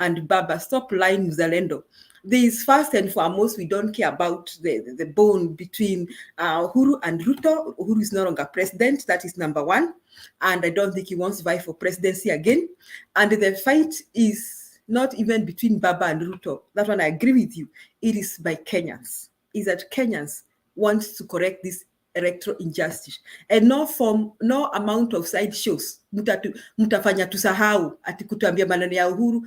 and Baba. Stop lying, Mzalendo. This first and foremost, we don't care about the bone between Uhuru and Ruto. Uhuru is no longer president. That is number one. And I don't think he wants to vie for presidency again. And the fight is not even between Baba and Ruto. That one I agree with you. It is by Kenyans. Is that Kenyans want to correct this electoral injustice, and no amount of side shows mutafanya tusahau ati kutuambia maneno ya Uhuru.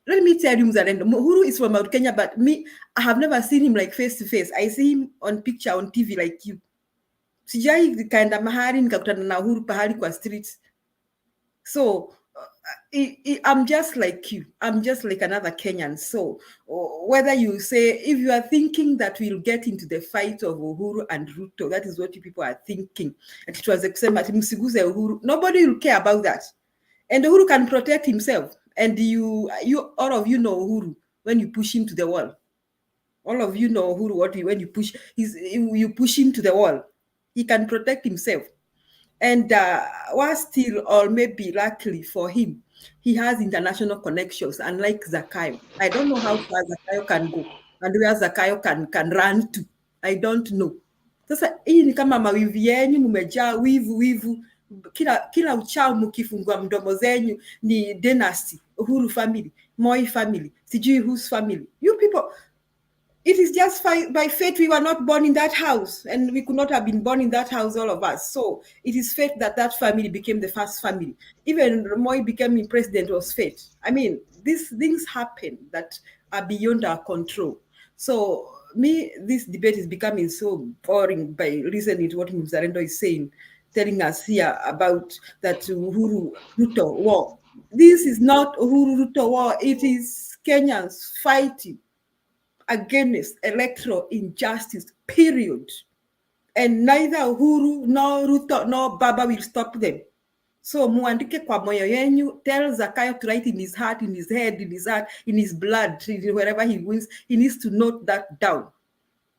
Let me tell you, Mzalendo, Uhuru is from Mount Kenya, but me, I have never seen him like face to face. I see him on picture on TV like you. Sijai kaenda mahali nikakutana na Uhuru pahali kwa streets. So I'm just like you. I'm just like another Kenyan. So whether you say, if you are thinking that we'll get into the fight of Uhuru and Ruto, that is what you people are thinking. And it was Uhuru. Nobody will care about that. And Uhuru can protect himself. And you all of you know Uhuru when you push him to the wall. All of you know Uhuru when you push him to the wall. He can protect himself. And was still, or maybe luckily for him, he has international connections, unlike Zakayo. I don't know how far Zakayo can go and where Zakayo can run to. I don't know. Sasa hii ni kama mawivu yenyu, mumejaa wivu. Kila uchao mkifungua mdomo zenyu ni dynasty, Uhuru family, Moi family, sijui whose family. You people, it is just by fate we were not born in that house, and we could not have been born in that house, all of us. So it is fate that family became the first family. Even Moi becoming president was fate. I mean, these things happen that are beyond our control. So this debate is becoming so boring by listening to what Mzalendo is saying, telling us here about that Uhuru Ruto war. This is not Uhuru Ruto war. It is Kenyans fighting against electoral injustice, period. And neither Uhuru, nor Ruto, nor Baba will stop them. So muandike kwa moyo yenyu, tell Zakayo to write in his heart, in his head, in his heart, in his blood, wherever he wins, he needs to note that down.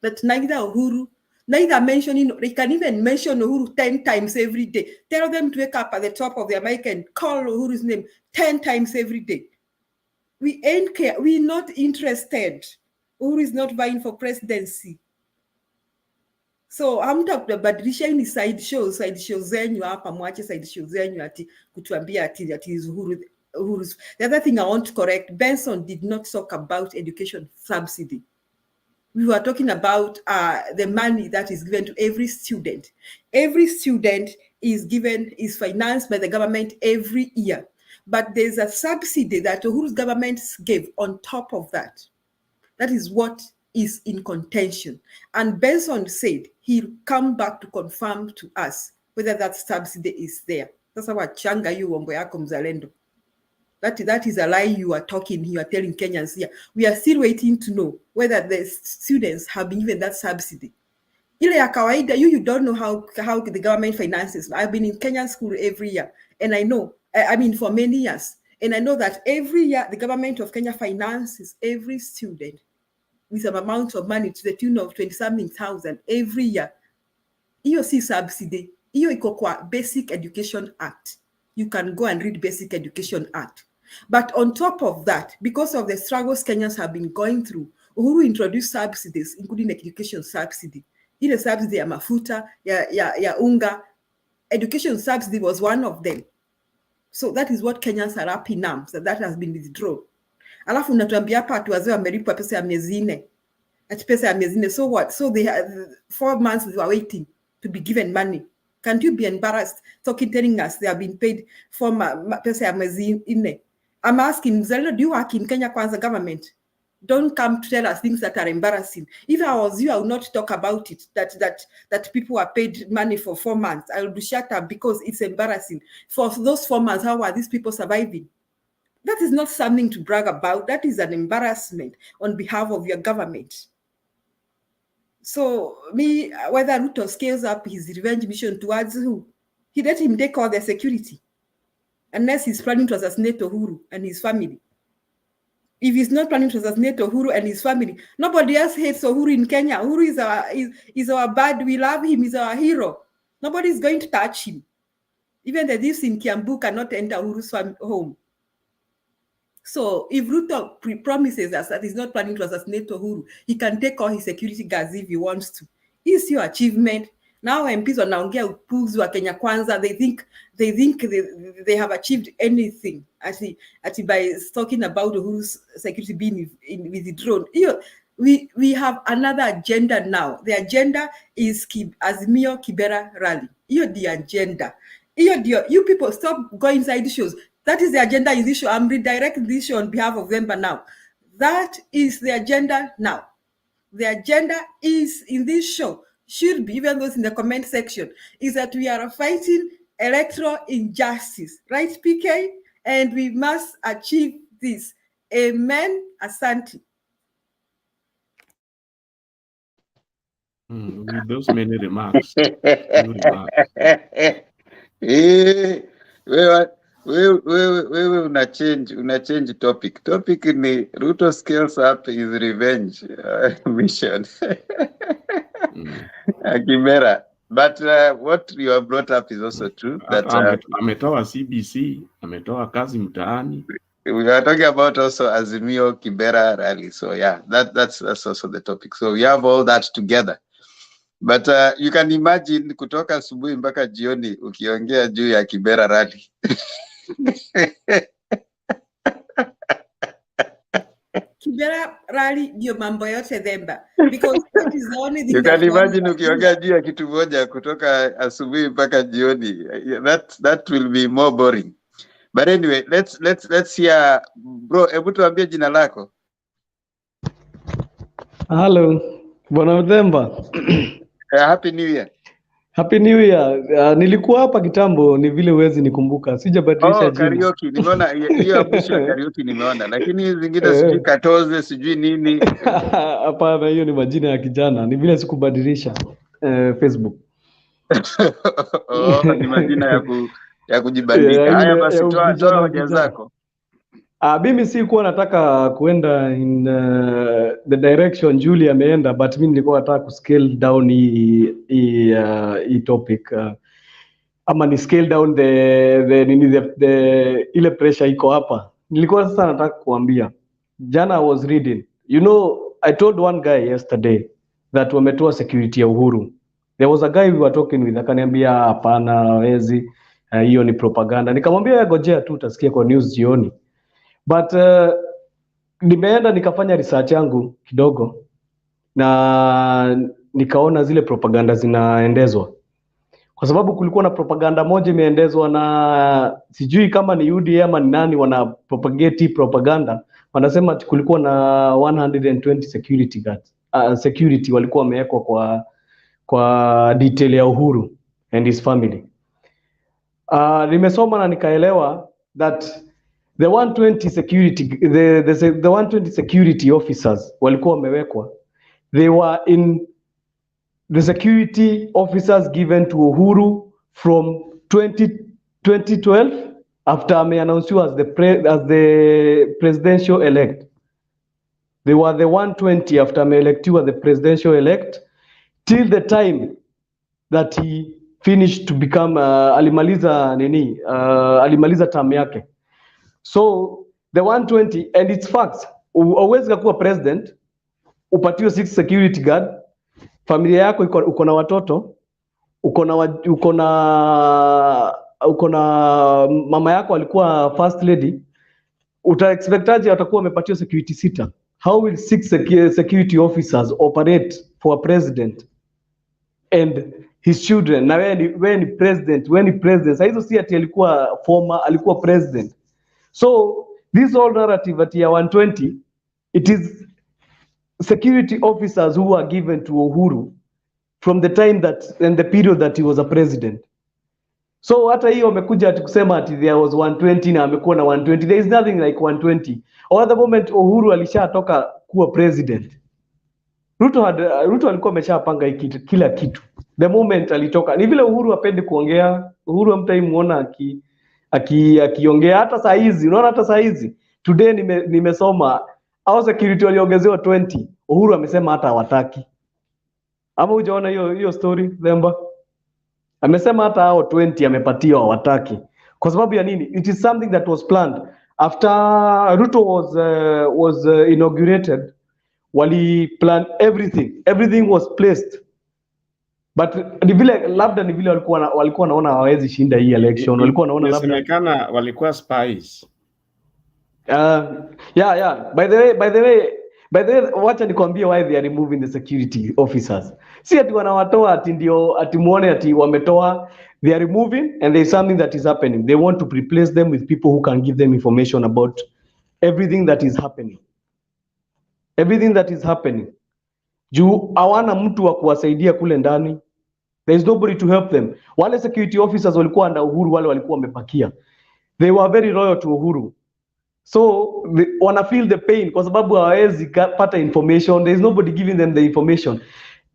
That neither Uhuru, neither mentioning, they can even mention Uhuru 10 times every day. Tell them to wake up at the top of their mic and call Uhuru's name 10 times every day. We ain't care. We're not interested. Uhuru is not vying for presidency. So I'm talking about the side shows zenyu hapa, mwache side shows zenyu ati kutuambia ati is Uhuru's. The other thing I want to correct, Benson did not talk about education subsidy. We were talking about the money that is given to every student. Every student is financed by the government every year. But there's a subsidy that Uhuru's government gave on top of that. That is what is in contention. And Benson said he'll come back to confirm to us whether that subsidy is there. That's what changa you wombo yako Mzalendo. That is a lie you are talking. You are telling Kenyans here. We are still waiting to know whether the students have been given that subsidy. Ile ya kawaida, you don't know how the government finances. I've been in Kenyan school every year, and I know, I mean, for many years, and I know that every year the government of Kenya finances every student with an amount of money to the tune of 20-something thousand every year. Iyo si subsidy. Iyo iko kwa Basic Education Act. You can go and read Basic Education Act. But on top of that, because of the struggles Kenyans have been going through, Uhuru introduced subsidies, including education subsidy. Ile subsidy ya mafuta, ya unga. Education subsidy was one of them. So that is what Kenyans are happy now, so that has been withdrawn. Alafu unatuambia hapa watu wazee wamelipwa pesa ya miezi 4. Ati pesa ya miezi 4. So what? So they have 4 months they were waiting to be given money. Can't you be embarrassed telling us they have been paid for pesa ya miezi 4? I'm asking, Mzalendo, do you work in Kenya Kwanza government? Don't come to tell us things that are embarrassing. If I was you, I would not talk about it, that people are paid money for 4 months. I will shut up because it's embarrassing. For those 4 months, how are these people surviving? That is not something to brag about. That is an embarrassment on behalf of your government. So whether Ruto scales up his revenge mission towards who, he let him take all the security. Unless he's planning to assassinate Uhuru and his family. If he's not planning to assassinate Uhuru and his family, nobody else hates Uhuru in Kenya. Uhuru is our bad. We love him. He's our hero. Nobody is going to touch him. Even the thieves in Kiambu cannot enter Uhuru's home. So if Ruto promises us that he's not planning to assassinate Uhuru, he can take all his security guards if he wants to. Is your achievement. Now MPs wanaongea upuzi wa Kenya Kwanza, they think they have achieved anything ati by talking about Uhuru's security being withdrawn. We have another agenda now. The agenda is Azimio Kibera rally. The agenda. You people stop going inside shows. That is the agenda in this show. I'm redirecting this show on behalf of Vemba now. That is the agenda now. The agenda is in this show, should be, even those in the comment section, is that we are fighting electoral injustice. Right, PK? And we must achieve this. Amen, Asante. With those many remarks. Wewe una change topic. Topic ni Ruto scales up his revenge mission. Kibera. But what you have brought up is also true. That ametoa CBC, ametoa kazi mtaani. We are talking about also Azimio Kibera rally. So yeah, that's also the topic. So we have all that together. But you can imagine kutoka asubuhi mpaka jioni ukiongea juu ya Kibera rally. Kibera rally ndio mambo yote Themba, because that is the only thing. You can imagine ukiongea juu ya kitu moja kutoka asubuhi mpaka jioni. That will be more boring. But anyway, let's hear bro, hebu tuambie jina lako. Hello, Bwana Themba. Happy New Year. Happy New Year. Nilikuwa hapa kitambo, ni vile huwezi nikumbuka. Sijabadilisha jina. Karaoke. Nimeona hiyo ambition ya karaoke nimeona. Lakini zingine sijui katoze, sijui nini. Hapana, hiyo ni majina ya kijana. Ni vile sikubadilisha Facebook. Ni majina ya kujibadilisha. Haya basi toa hoja zako. Mimi sikuwa nataka kuenda in the direction Julie ameenda, but mimi nilikuwa nataka kuscale down hii topic ama ni scale down the ile pressure iko hapa. Nilikuwa sasa nataka kuambia, jana I was reading, I told one guy yesterday that wametoa security ya Uhuru. There was a guy we were talking with, akaniambia hapana hawezi, hiyo ni propaganda. Nikamwambia ngojea tu utasikia kwa news jioni. But nimeenda nikafanya research yangu kidogo na nikaona zile propaganda zinaendezwa. Kwa sababu kulikuwa na propaganda moja imeendezwa na sijui kama ni UDA ama ni nani wana propagate propaganda. Wanasema kulikuwa na 120 security guards. Security walikuwa wamewekwa kwa detail ya Uhuru and his family. Nimesoma na nikaelewa that the 120 security the 120 security officers walikuwa wamewekwa, they were in the security officers given to Uhuru from 2012 after ameannounced as the presidential elect. They were the 120 after ameelectiwa as the presidential elect till the time that he finished to become alimaliza term yake. So the 120, and it's facts, always kuwa president upatiwe 6 security guard, familia yako uko na watoto, uko na mama yako alikuwa first lady, expectaje atakuwa amepatiwa security 6? How will 6 security officers operate for a president and his children? Na when ni president, sasa hizo si ati alikuwa former, alikuwa president. So this whole narrative at year 120, it is security officers who were given to Uhuru from the time that and the period that he was a president. So hata hiyo wamekuja ati kusema ati there was 120 na amekuwa na 120. There is nothing like 120. Or the moment Uhuru alishatoka kuwa president, Ruto alikuwa ameshapanga kila kitu. The moment alitoka, ni vile Uhuru apende kuongea. Uhuru hamtaimuona akiongea hata saa hizi. Unaona hata saa hizi today nimesoma au security waliongezewa 20. Uhuru amesema hata hawataki. Ama hujaona hiyo story Themba? Amesema hata hao 20 amepatiwa hawataki. Kwa sababu ya nini? It is something that was planned. after Ruto was inaugurated, wali plan everything was placed, but ni vile walikuwa naona hawawezi shinda hii election, walikuwa naona labda inasemekana walikuwa spies. Yeah. By the way, wacha nikwambie why they are removing the security officers. Si ati wanawatoa ati ndio ati muone ati wametoa. They are removing and there is something that is happening. They want to replace them with people who can give them information about everything that is happening. Everything that is happening. Juu hawana mtu wa kuwasaidia kule ndani. There is nobody to help them. Wale security officers walikuwa under Uhuru, wale walikuwa wamepakia. They were very loyal to Uhuru. So wana feel the pain kwa sababu hawawezi pata information. There is nobody giving them the information.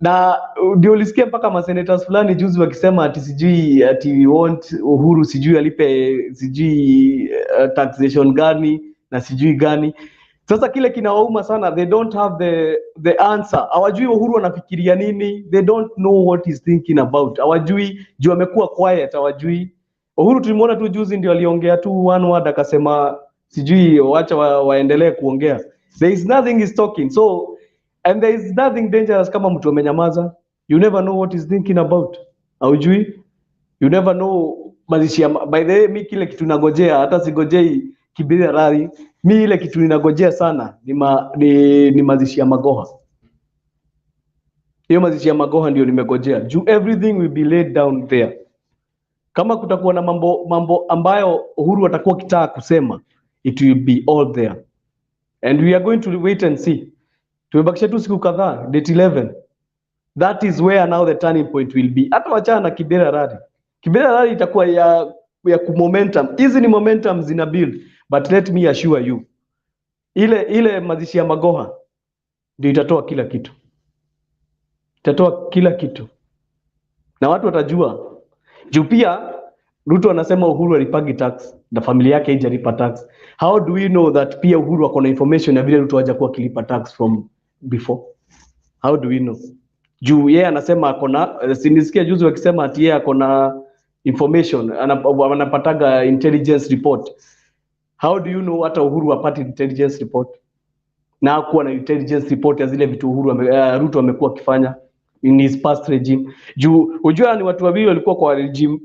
Na ndio ulisikia mpaka masenators fulani juzi wakisema ati sijui ati we want Uhuru sijui alipe sijui taxation gani na sijui gani. Sasa kile kinawauma sana, they don't have the answer. Hawajui Uhuru anafikiria nini. They don't know what he's thinking about. Hawajui, juu amekuwa quiet, hawajui. Uhuru tulimuona tu juzi ndio aliongea tu one word akasema sijui wacha waendelee kuongea. There is nothing he's talking. So and there is nothing dangerous kama mtu amenyamaza. You never know what he's thinking about. Haujui? You never know mazishi ya, by the way, mi kile kitu nagojea, hata sigojei Kibira Rari, mi ile kitu ninagojea sana ni mazishi ya Magoha. Hiyo mazishi ya Magoha ndio nimegojea. Everything will be laid down there. Kama kutakuwa na mambo ambayo Uhuru atakuwa kitaka kusema, it will be all there. And we are going to wait and see. Tumebakisha tu siku kadhaa, date 11. That is where now the turning point will be. Hata wachana na Kibera Rally. Kibera Rally itakuwa ya momentum. Hizi ni momentum zina build. But let me assure you, ile mazishi ya Magoha ndio itatoa kila kitu. Itatoa kila kitu. Na watu watajua. Juu pia Ruto anasema Uhuru alipagi tax na familia yake haijalipa tax. How do we know that pia Uhuru ako na information ya vile Ruto hajakuwa kilipa tax from before? How do we know? Juu yeye anasema akona, sinisikia juzi wakisema ati yeye akona information, anapataga intelligence report. How do you know hata Uhuru apati intelligence report? Na hakuwa na intelligence report ya zile vitu Ruto amekuwa akifanya in his past regime. Juu unajua ni watu wawili walikuwa kwa regime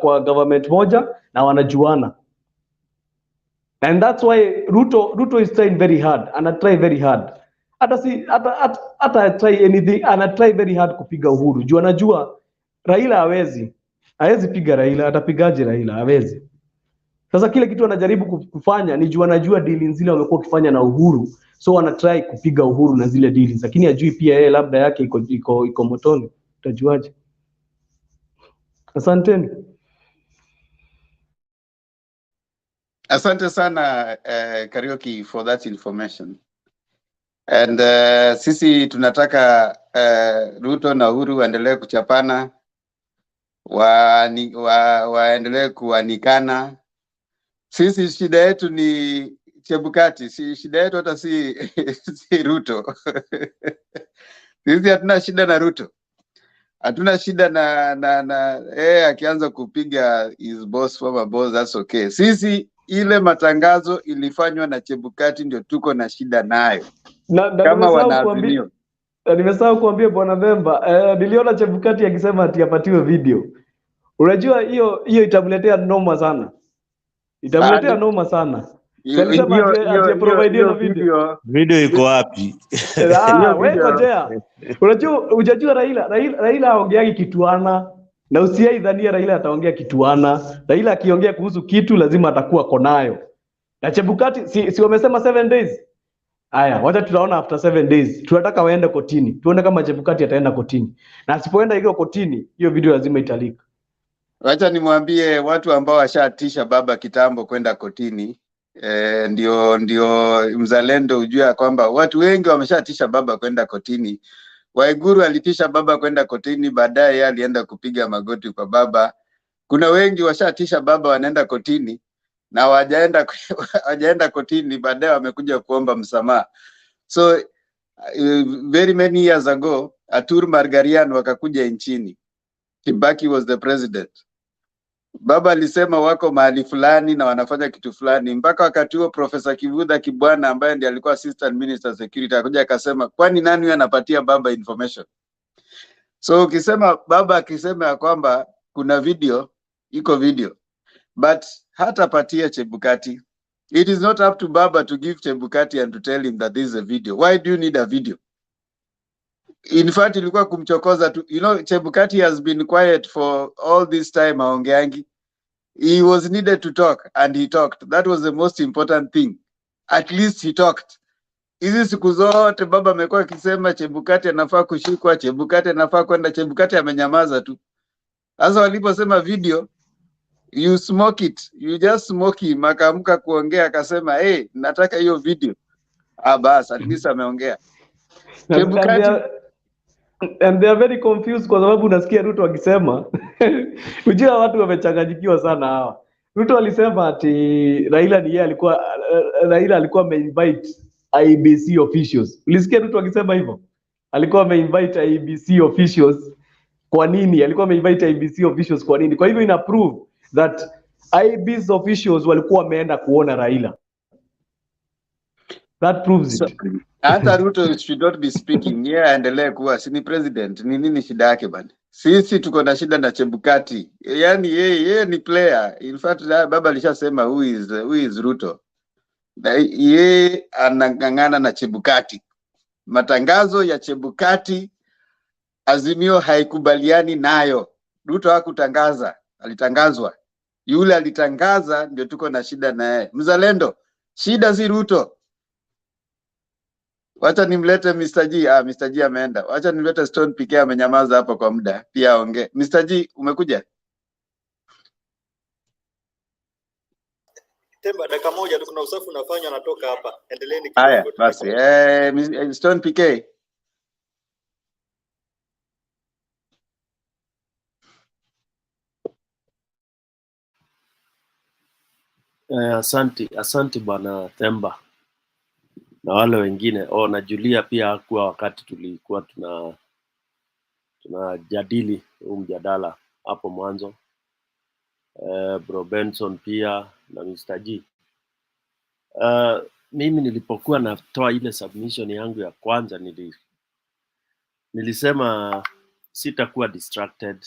kwa government moja na wanajuana. And that's why Ruto is trying very hard, try very hard. Hata try anything, try very hard kupiga Uhuru. Juu anajua Raila hawezi piga Raila, atapigaje Raila? Hawezi. Sasa kile kitu anajaribu kufanya ni juu anajua deal zile wamekuwa kufanya na Uhuru. So try kupiga Uhuru na zile deals, lakini ajui pia yeye labda yake iko motoni. Utajuaje? Asanteni. Asante sana Karaoke for that information. And sisi tunataka Ruto na Uhuru waendelee kuchapana, waendelee kuanikana. Sisi shida yetu ni Chebukati, si shida yetu hata si Ruto. Sisi hatuna shida na Ruto. Hatuna shida na akianza kupiga his boss former boss, that's okay. Sisi ile matangazo ilifanywa na Chebukati ndio tuko na shida nayo. Kama wanaazimio. Nimesahau kuambia Bwana Themba, niliona Chebukati akisema ati apatiwe video. Unajua hiyo itamletea noma sana. Itamletea noma sana. Sema ati provide na video. Video iko wapi? Wewe ngojea. Unajua Raila aongeagi kituana. Na usiaidhania Raila ataongea kituana. Raila akiongea kuhusu kitu lazima atakuwa konayo. Na Chebukati si wamesema 7 days. Haya, wacha tutaona after 7 days. Tunataka waende kotini. Tuone kama Chebukati ataenda kotini. Na asipoenda hiyo kotini, hiyo video lazima italika. Wacha nimwambie watu ambao washatisha baba kitambo kwenda kotini. Ndio mzalendo ujue kwamba watu wengi wameshatisha baba kwenda kotini. Waiguru alitisha baba kwenda kotini, baadaye yeye alienda kupiga magoti kwa baba. Kuna wengi washatisha baba wanaenda kotini na hawajaenda kotini, baadaye wamekuja kuomba msamaha. So very many years ago Atur Margarian wakakuja nchini. Kibaki was the president. Baba alisema wako mahali fulani na wanafanya kitu fulani. Mpaka wakati huo Profesa Kivutha Kibwana ambaye ndiye alikuwa Assistant Minister Security akaja akasema, kwani nani huyu anapatia baba information? So ukisema baba akisema ya kwamba kuna video, iko video, but hatapatia Chebukati. It is not up to baba to give Chebukati and to tell him that this is a video. Why do you need a video? In fact, ilikuwa kumchokoza tu. You know, Chebukati has been quiet for all this time haongeangi. He was needed to talk and he talked. That was the most important thing. At least he talked. Hizi siku zote baba amekuwa akisema Chebukati anafaa kushikwa, Chebukati anafaa kwenda, Chebukati amenyamaza tu. Sasa waliposema video, you smoke it. You just smoke him. Akaamka kuongea akasema, hey, nataka hiyo video. Bas, at least ameongea. Chebukati and they are very confused kwa sababu unasikia Ruto akisema unajua watu wamechanganyikiwa sana hawa. Ruto alisema ati Raila alikuwa ameinvite IEBC officials. Ulisikia Ruto akisema hivyo? Alikuwa ameinvite IEBC officials. Kwa nini? Alikuwa ameinvite IEBC officials kwa nini? Kwa hivyo ina prove that IEBC officials walikuwa wameenda kuona Raila. That proves it. Hata Ruto should not be speaking. Yeah, aendelee kuwa si ni president. Ni nini shida yake bana? Sisi tuko na shida na Chebukati. Yaani yeye ni player. In fact baba alishasema who is Ruto. Yeye anang'ang'ana na Chebukati. Matangazo ya Chebukati Azimio haikubaliani nayo. Ruto hakutangaza, alitangazwa. Yule alitangaza ndio tuko na shida naye. Mzalendo, shida si Ruto. Wacha nimlete Mr. G. Mr. G ameenda. Wacha nimlete Stone PK amenyamaza hapa kwa muda. Pia aongee. Mr. G, umekuja? Temba, dakika moja tu, kuna usafi unafanywa, natoka hapa. Endeleeni kidogo. Haya, basi. Stone PK. Asante bwana Temba na wale wengine. Na Julia pia hakuwa wakati tulikuwa tunajadili huu mjadala hapo mwanzo. Bro Benson pia na Mr. G. Mimi nilipokuwa natoa ile submission yangu ya kwanza nilisema sitakuwa distracted.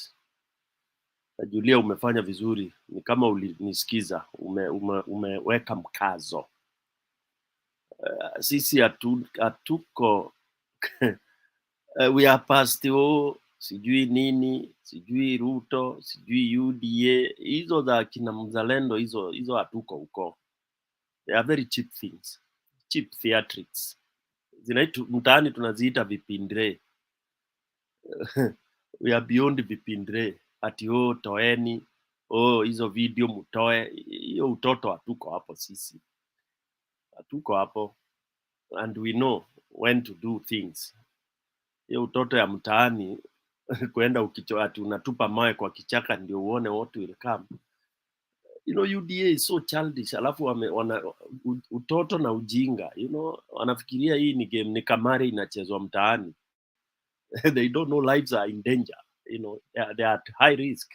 Julia, umefanya vizuri, ni kama ulinisikiza, umeweka mkazo. Sisi hatuko we are past sijui nini, sijui Ruto, sijui UDA, hizo za kina Mzalendo, hizo hatuko huko. They are very cheap things, cheap theatrics. Zinaitu mtaani tunaziita vipindre. We are beyond vipindre. Ati toeni, hizo video mutoe. Hiyo utoto hatuko hapo sisi. Hatuko hapo. And we know when to do things. Hiyo utoto ya mtaani kuenda ati unatupa mawe kwa kichaka ndio uone what will come. You know, UDA is so childish. Alafu utoto na ujinga. You know, wanafikiria hii ni game, ni kamari inachezwa mtaani. They don't know lives are in danger. You know, they are at high risk.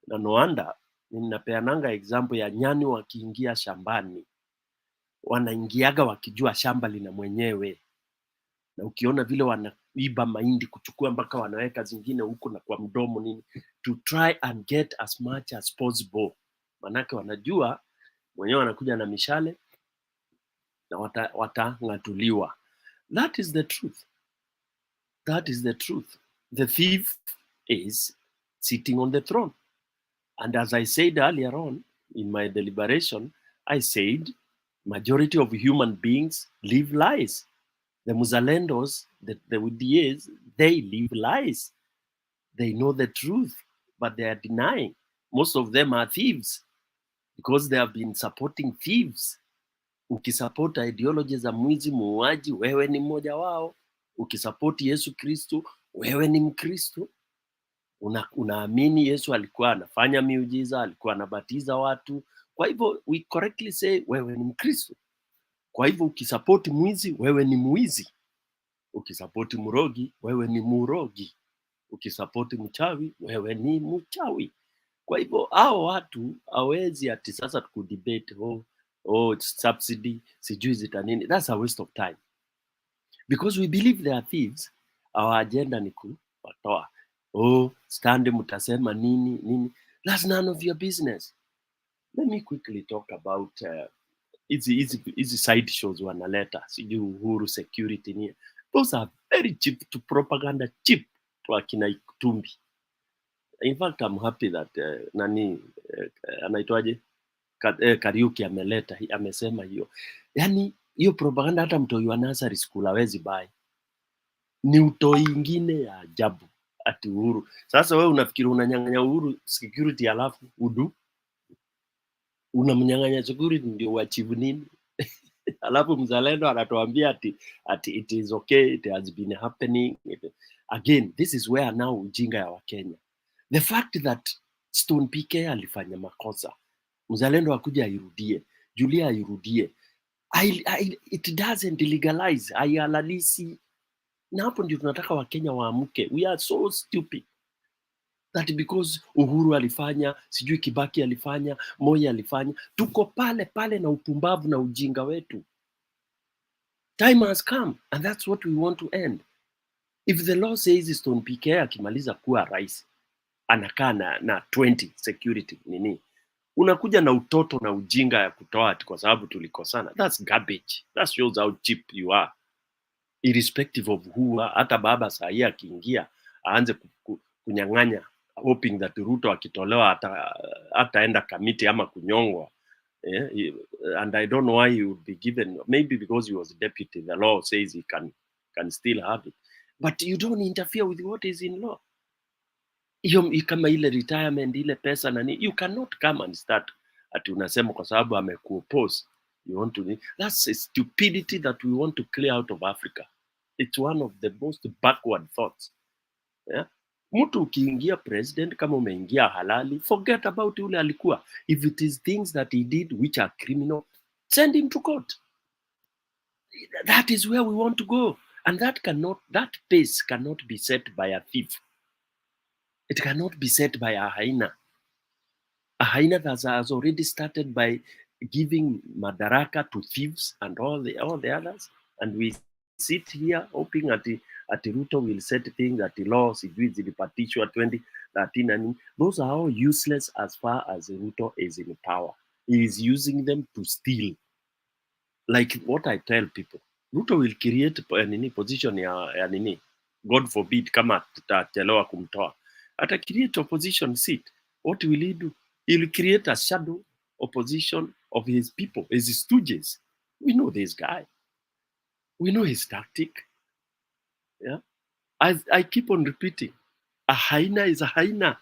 Na no wonder, ninapeananga example ya nyani wakiingia shambani. Wanaingiaga wakijua shamba lina mwenyewe. Na ukiona vile wanaiba mahindi kuchukua mpaka wanaweka zingine huko na kwa mdomo nini, to try and get as much as possible. Manake wanajua mwenyewe wanakuja na mishale na watang'atuliwa. That is the truth. That is the truth. The thief is sitting on the throne. And as I said earlier on in my deliberation, I said majority of human beings live lies. The Muzalendos, the UDAs, they live lies. They know the truth, but they are denying. Most of them are thieves because they have been supporting thieves. Ukisupport ideology za mwizi muuaji, wewe ni mmoja wao. Ukisupport Yesu Kristo, wewe ni Mkristo. Unaamini Yesu alikuwa anafanya miujiza, alikuwa anabatiza watu. Kwa hivyo we correctly say wewe ni Mkristo. Kwa hivyo ukisupport mwizi, wewe ni mwizi. Ukisupport murogi, wewe ni murogi. Ukisupport mchawi, wewe ni mchawi. Kwa hivyo hao watu hawezi ati sasa tukudebate it's subsidy sijui zita nini. That's a waste of time because we believe they are thieves. Our agenda ni kuwatoa. Stand mtasema nini. That's none of your business. Let me quickly talk about hizi side shows wanaleta sijui Uhuru security ni. Those are very cheap to propaganda, cheap kwa kina Itumbi. In fact, I'm happy that anaitwaje Kariuki amesema hiyo. Yani hiyo propaganda hata mtoi wa nursery school hawezi buy. Ni utoi ingine ya ajabu ati Uhuru. Sasa wewe unafikiri unanyang'anya Uhuru security alafu unamnyang'anya security ndio uachieve nini? Alafu mzalendo anatuambia ati it is okay, it has been happening. Again, this is where now ujinga ya Wakenya. The fact that Stone PK alifanya makosa, mzalendo akuja airudie, Julia airudie, it doesn't legalize, haihalalisi. Na hapo ndio tunataka Wakenya waamke. We are so stupid that because Uhuru alifanya, sijui Kibaki alifanya, Moi alifanya, tuko pale na upumbavu na ujinga wetu. Time has come and that's what we want to end. If the law says Stone PK akimaliza kuwa rais anakaa na 20 security nini, unakuja na utoto na ujinga ya kutoa ati kwa sababu tulikosana. That's garbage. That shows how cheap you are, irrespective of who. Hata baba saa hii akiingia aanze kunyang'anya hoping that Ruto akitolewa ataenda kamiti ama kunyongwa. And I don't know why he would be given, maybe because he was deputy. The law says he can still have it, but you don't interfere with what is in law. Kama ile retirement, ile pesa nani, you cannot come and start ati unasema kwa sababu amekuoppose you want to. That's a stupidity that we want to clear out of Africa. It's one of the most backward thoughts. Yeah? Mtu ukiingia president kama umeingia halali, forget about ule alikuwa. If it is things that he did which are criminal, send him to court. That is where we want to go, and that pace cannot be set by a thief. It cannot be set by a hyena. A hyena that has already started by giving madaraka to thieves and all the others, and we sit here hoping that Ruto will set things that the law sijui zilipatishwa 2013 and those are all useless as far as Ruto is in power. He is using them to steal. Like what I tell people, Ruto will create position ya nini, God forbid kama tutachelewa kumtoa, ata create opposition seat. What will he do? He will create a shadow opposition of his people, his stooges. We know this guy. We know his tactic. Yeah, I keep on repeating, a hyena is a hyena.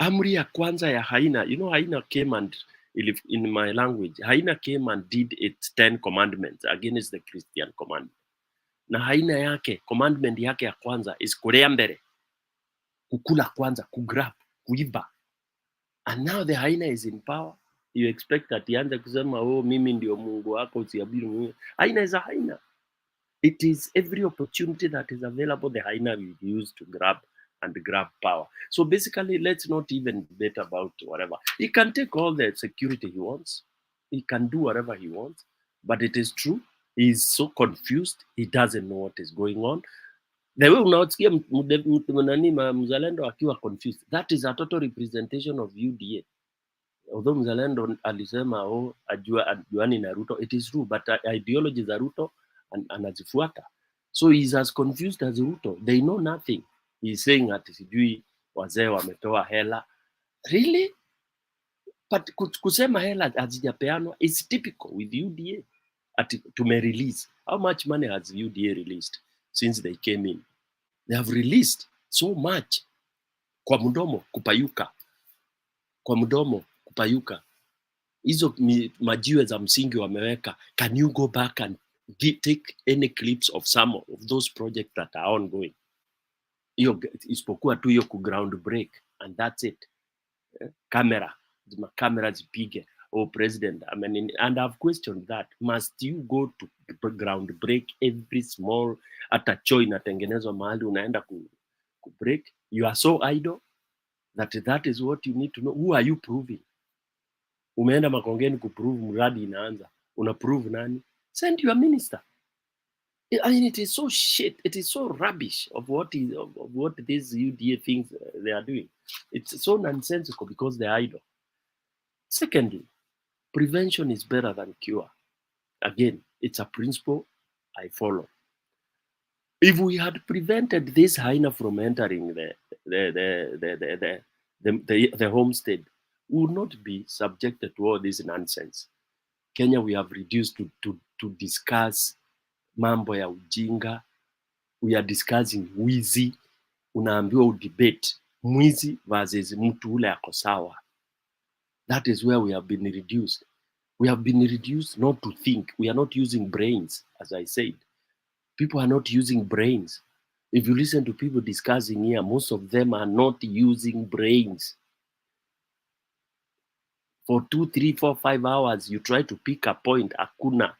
Amri ya kwanza ya hyena, you know, hyena came and, in my language, hyena came and did its 10 commandments against the Christian commandment. Na hyena yake, commandment yake ya kwanza is kurea mbere, kukula kwanza, kugrab, kuiba. And now the hyena is in power. You expect that ianze kusema mimi ndio Mungu wako usiabudu Mungu. Hyena is a hyena. It is every opportunity that is available, the hyena will use to grab power. So basically, let's not even debate about whatever. He can take all the security he wants. He can do whatever he wants. But it is true, he is so confused. He doesn't know what is going on. The way unaosikia mzalendo akiwa confused, that is a total representation of UDA. Although mzalendo alisema ajuani na Ruto, it is true, but ideology za Ruto anazifuata. So he is as confused as Ruto. They know nothing. He is saying ati sijui wazee wametoa hela. Really? But kusema hela hazijapeanwa is typical with UDA. Ati tumerelease. How much money has UDA released since they came in? They have released so much. Kwa mdomo kupayuka. Kwa mdomo kupayuka. Hizo majiwe za msingi wameweka. Can you go back and take any clips of some of those projects that are ongoing? Hiyo isipokuwa tu hiyo ku ground break and that's it. Camera zipige. President, I mean, and I've questioned that. Must you go to ground break every small, hata choo inatengenezwa mahali unaenda ku break? You are so idle. That is what you need to know. Who are you proving? Umeenda Makongeni kuprove mradi inaanza. Una prove nani? Send your minister. I mean, it is so shit. It is so rubbish of what these UDA things they are doing. It's so nonsensical because they're idle. Secondly, prevention is better than cure. Again, it's a principle I follow. If we had prevented this hyena from entering the homestead, we would not be subjected to all this nonsense. Kenya, we have reduced to discuss mambo ya ujinga. We are discussing wizi. Unaambiwa udebate mwizi versus mtu ule ako sawa. That is where we have been reduced. We have been reduced not to think. We are not using brains, as I said. People are not using brains. If you listen to people discussing here, most of them are not using brains. For 2, 3, 4, 5 hours, you try to pick a point, hakuna.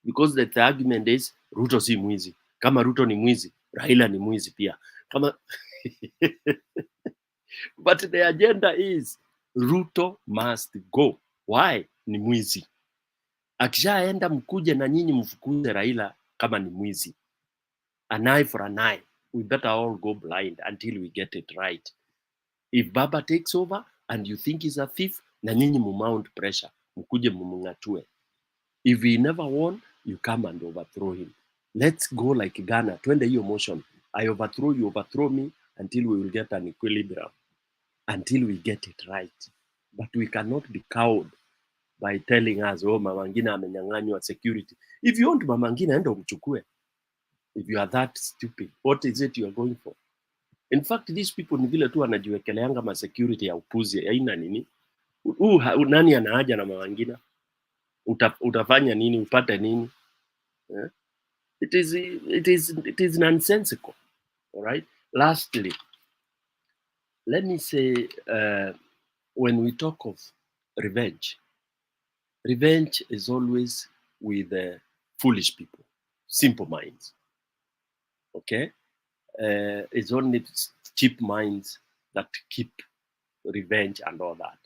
Because the argument is, Ruto si mwizi. Kama Ruto ni mwizi, Raila ni mwizi pia. Kama But the agenda is, Ruto must go. Why? Ni mwizi. Akishaenda mkuje na nyinyi mfukuze Raila kama ni mwizi. An eye for an eye. We better all go blind until we get it right. If Baba takes over and you think he's a thief, na nyinyi mount pressure. Mkuje mumungatue. If he never won, you come and overthrow him. Let's go like Ghana. Twende hiyo motion. I overthrow you, overthrow me until we will get an equilibrium. Until we get it right. But we cannot be cowed by telling us, oh, Mama Ngina amenyang'anywa security. If you want Mama Ngina, enda umchukue. If you are that stupid, what is it you are going for? In fact, these people ni vile tu wanajiwekeleanga ma security ya upuzi. Haina nini? Nani ana haja na Mama Ngina? Utafanya nini? Upate nini? Yeah? It is nonsensical. All right. Lastly, let me say, when we talk of revenge is always with foolish people, simple minds. Okay, it's only cheap minds that keep revenge and all that.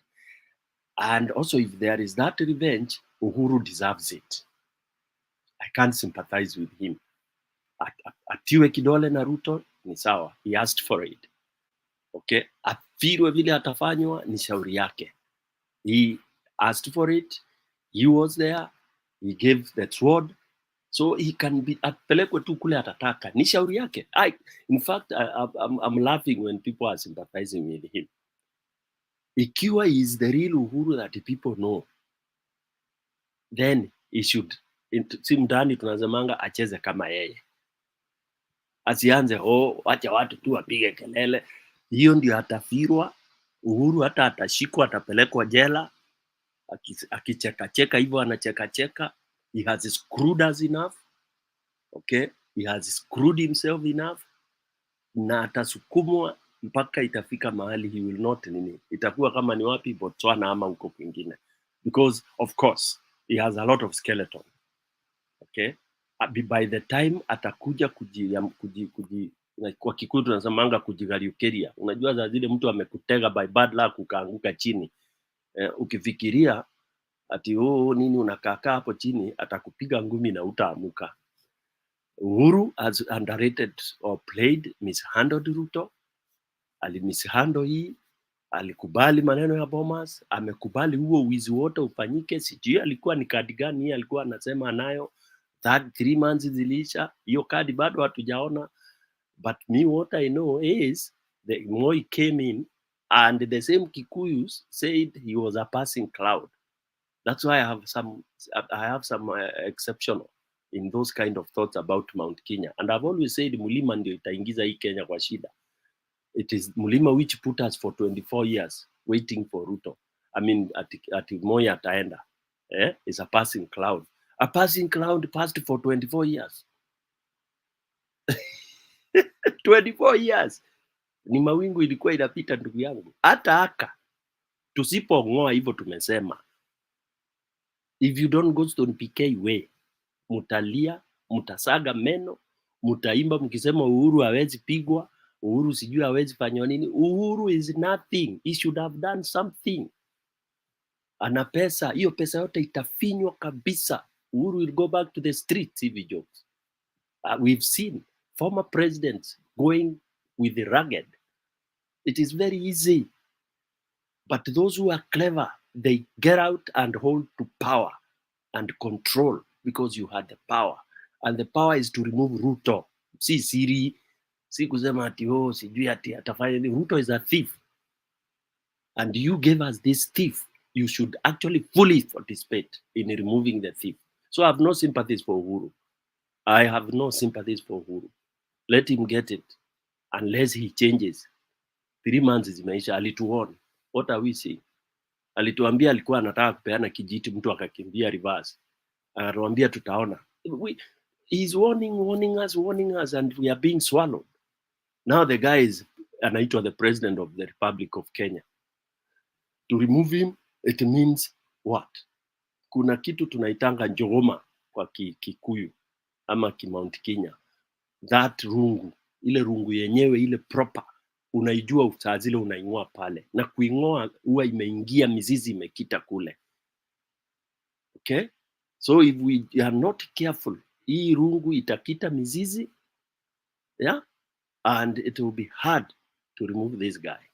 And also, if there is that revenge, Uhuru deserves it. I can't sympathize with him. Atiwe kidole na Ruto ni sawa, he asked for it. Okay, afirwe vile atafanywa ni shauri yake. He asked for it, he was there, he gave the sword, so he can be apelekwe tu kule atataka, ni shauri yake. In fact, I'm laughing when people are sympathizing with him. Ikiwa he is the real Uhuru that people know, then he should, si mtaani tunazemanga acheze kama yeye. Asianze, wacha watu tu wapige kelele. Hiyo ndio atafirwa. Uhuru hata atashikwa, atapelekwa jela. Akicheka hivyo anacheka. He has screwed us enough. Okay? He has screwed himself enough. Na atasukumwa mpaka itafika mahali he will not nini. Itakuwa kama ni wapi, Botswana ama huko kwingine. Because, of course, he has a lot of skeleton. Okay? By the time atakuja kwa Kikuyu tunasemanga kujigariukeria. Unajua za zile mtu amekutega by bad luck ukaanguka chini. Ukifikiria ati nini unakaa hapo chini, atakupiga ngumi na utaamuka. Uhuru has underrated or played, mishandled Ruto. Alimishandle hii, alikubali maneno ya Bomas, amekubali huo wizi wote ufanyike. Sijui alikuwa ni kadi gani hii alikuwa anasema nayo. 3 months zilisha, hiyo kadi bado hatujaona. But me, what I know is the Moi came in and the same Kikuyus said he was a passing cloud. That's why I have some exceptional in those kind of thoughts about Mount Kenya. And I've always said Mulima ndio itaingiza hii Kenya kwa shida. It is Mulima which put us for 24 years waiting for Ruto. I mean, at Moi ataenda. It's a passing cloud. A passing cloud passed for 24 years. 24 years. Ni mawingu ilikuwa inapita ndugu yangu. Hata tusipong'oa hivyo tumesema. If you don't go Stone PK way, mutalia, mutasaga meno, mutaimba mkisema Uhuru hawezi pigwa, Uhuru sijui hawezi fanywa nini. Uhuru is nothing. He should have done something. Ana pesa, hiyo pesa yote itafinywa kabisa. Uhuru will go back to the streets hivi jokes. We've seen former presidents going with the rugged. It is very easy. But those who are clever, they get out and hold to power and control because you had the power. And the power is to remove Ruto. Si siri, si kusema ati oh, sijui ati atafanya nini. Ruto is a thief. And you gave us this thief. You should actually fully participate in removing the thief. So I have no sympathies for Uhuru. I have no sympathies for Uhuru. Let him get it. Unless he changes. 3 months zimeisha, alituona. What are we saying? Alituambia alikuwa anataka kupeana kijiti, mtu akakimbia reverse. Anatuambia tutaona. He's warning us, and we are being swallowed. Now the guy is anaitwa the president of the Republic of Kenya. To remove him, it means what? Kuna kitu tunaitanga njogoma kwa Kikuyu ama Mount Kenya. That rungu, ile rungu yenyewe ile proper, unaijua saa zile unaing'oa pale, na kuing'oa huwa imeingia mizizi imekita kule. Okay? So if we are not careful, hii rungu itakita mizizi, yeah, and it will be hard to remove this guy.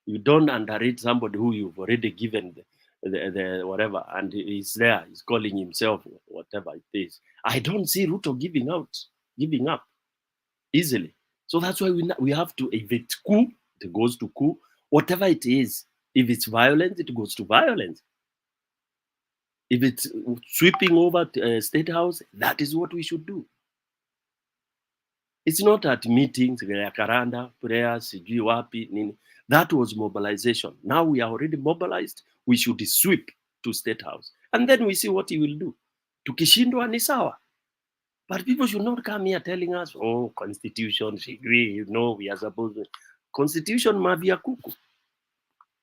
You don't underrate somebody who you've already given the whatever, and he's there, he's calling himself whatever it is. I don't see Ruto giving up easily. So that's why we have to, if it's coup, it goes to coup. Whatever it is, if it's violence, it goes to violence. If it's sweeping over State House, that is what we should do. It's not at meetings, karanda, prayers, sijui wapi, nini. That was mobilization. Now we are already mobilized. We should sweep to State House. And then we see what he will do. Tukishindwa ni sawa. But people should not come here telling us, oh, constitution, we are supposed to. Constitution mavia kuku.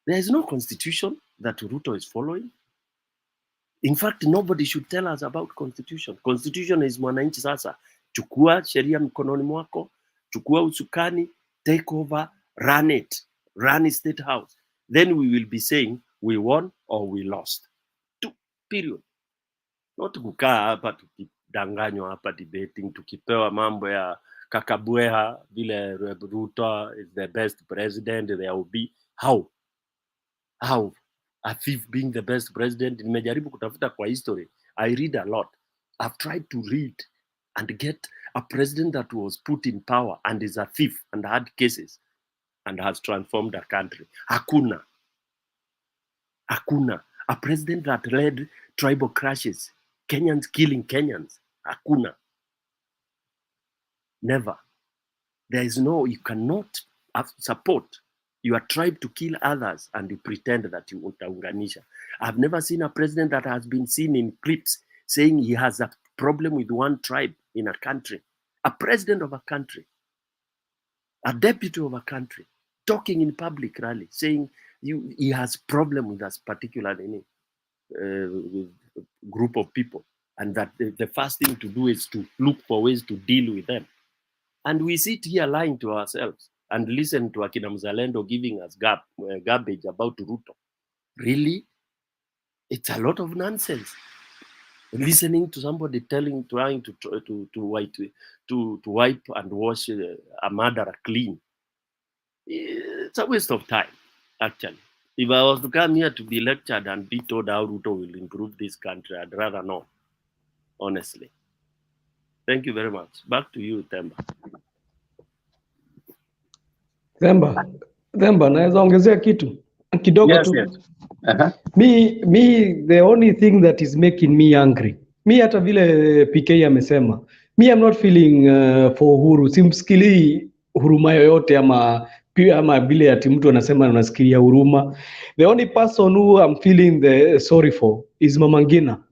There is no constitution that Ruto is following. In fact, nobody should tell us about constitution. Constitution is mwananchi sasa. Chukua sheria mkononi mwako, chukua usukani, take over, run it. Run State House. Then we will be saying we won or we lost. Period. Not kukaa hapa tukidanganywa hapa debating, tukipewa mambo ya kakabweha vile Ruto is the best president there will be. How? A thief being the best president? Nimejaribu kutafuta kwa history. I read a lot. I've tried to read and get a president that was put in power and is a thief and had cases and has transformed a country. Hakuna. A president that led tribal crashes, Kenyans killing Kenyans. Hakuna. Never. There is no, you cannot support your tribe to kill others and you pretend that you utaunganisha. I've never seen a president that has been seen in clips saying he has a problem with one tribe in a country. A president of a country, a deputy of a country, talking in public rally, saying he has problem with this particular group of people, and that the first thing to do is to look for ways to deal with them. And we sit here lying to ourselves and listen to Akina Mzalendo giving us garbage about Ruto. Really? It's a lot of nonsense. Listening to somebody trying to wipe and wash a murderer clean. It's a waste of time, actually. If I was to come here to be lectured and be told how Ruto will improve this country, I'd rather not, honestly. Thank you very much. Back to you, Themba. Themba, naweza ongezea kitu kidogo tu. Yes. Me, the only thing that is making me angry, mi hata vile PK amesema, me I'm not feeling for Uhuru, simsikilii huruma yoyote ama vile ati mtu anasema unasikilia huruma. The only person who I'm feeling the sorry for is Mama Ngina,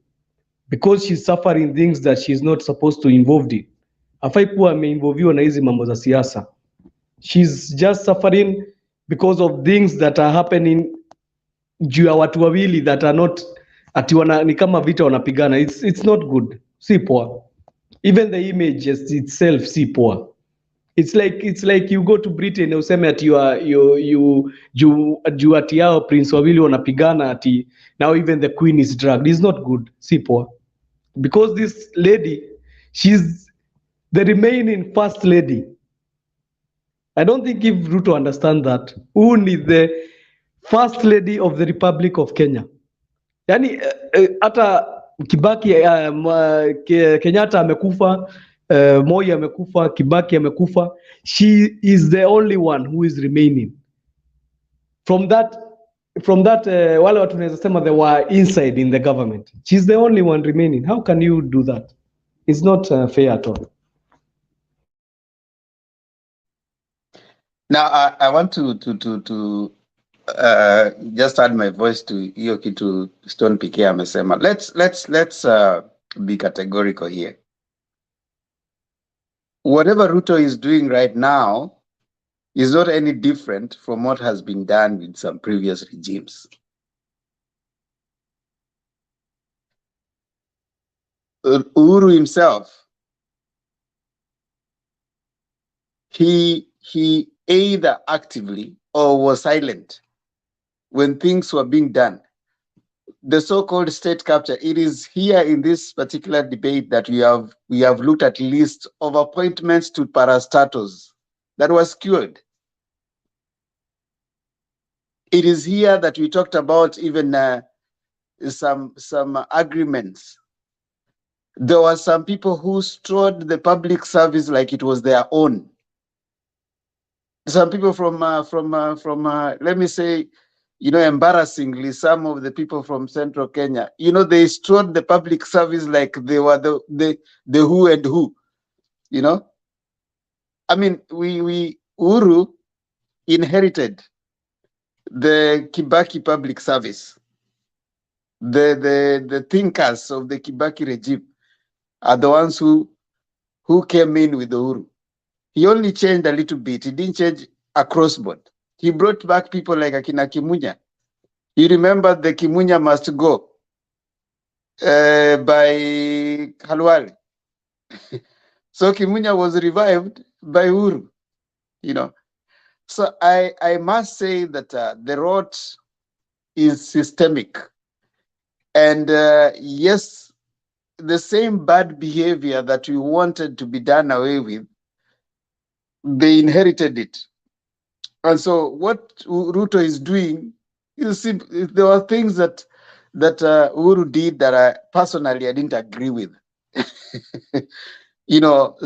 because she's suffering things that she's not supposed to involved in. Hafai kuwa ameinvolviwa na hizi mambo za siasa. She's just suffering because of things that are happening juu ya watu wawili that are not ati ni kama vita wanapigana. It's not good. Si poa. Even the image itself si poa. It's like you go to Britain useme ati you ati yao Prince wawili wanapigana ati now even the queen is drugged. It's not good. Si poa. Because this lady, she's the remaining first lady. I don't think if Ruto understand that. Who is the first lady of the Republic of Kenya? Yani hata Kibaki Kenyatta amekufa, Moi amekufa, Kibaki amekufa. She is the only one who is remaining. From that wale watu tunaweza sema they were inside in the government. She's the only one remaining. How can you do that? It's not fair at all. Now I want to just add my voice to hiyo kitu Stone PK amesema. Let's be categorical here. Whatever Ruto is doing right now is not any different from what has been done with some previous regimes. Uhuru himself, he either actively or was silent when things were being done. The so-called state capture, it is here in this particular debate that we have looked at list of appointments to parastatus that was skewed. It is here that we talked about even some agreements. There were some people who strode the public service like it was their own. Some people from let me say, embarrassingly, some of the people from Central Kenya, they strode the public service like they were the who and who, I mean, Uhuru inherited the Kibaki public service. The thinkers of the Kibaki regime are the ones who came in with Uhuru. He only changed a little bit. He didn't change across board. He brought back people like Akina Kimunya. You remember the Kimunya must go by Khalwale. So Kimunya was revived by Uhuru, So I must say that the rot is systemic. And yes, the same bad behavior that we wanted to be done away with, they inherited it. And so what Ruto is doing, you see, there were things that Uhuru did that I didn't agree with.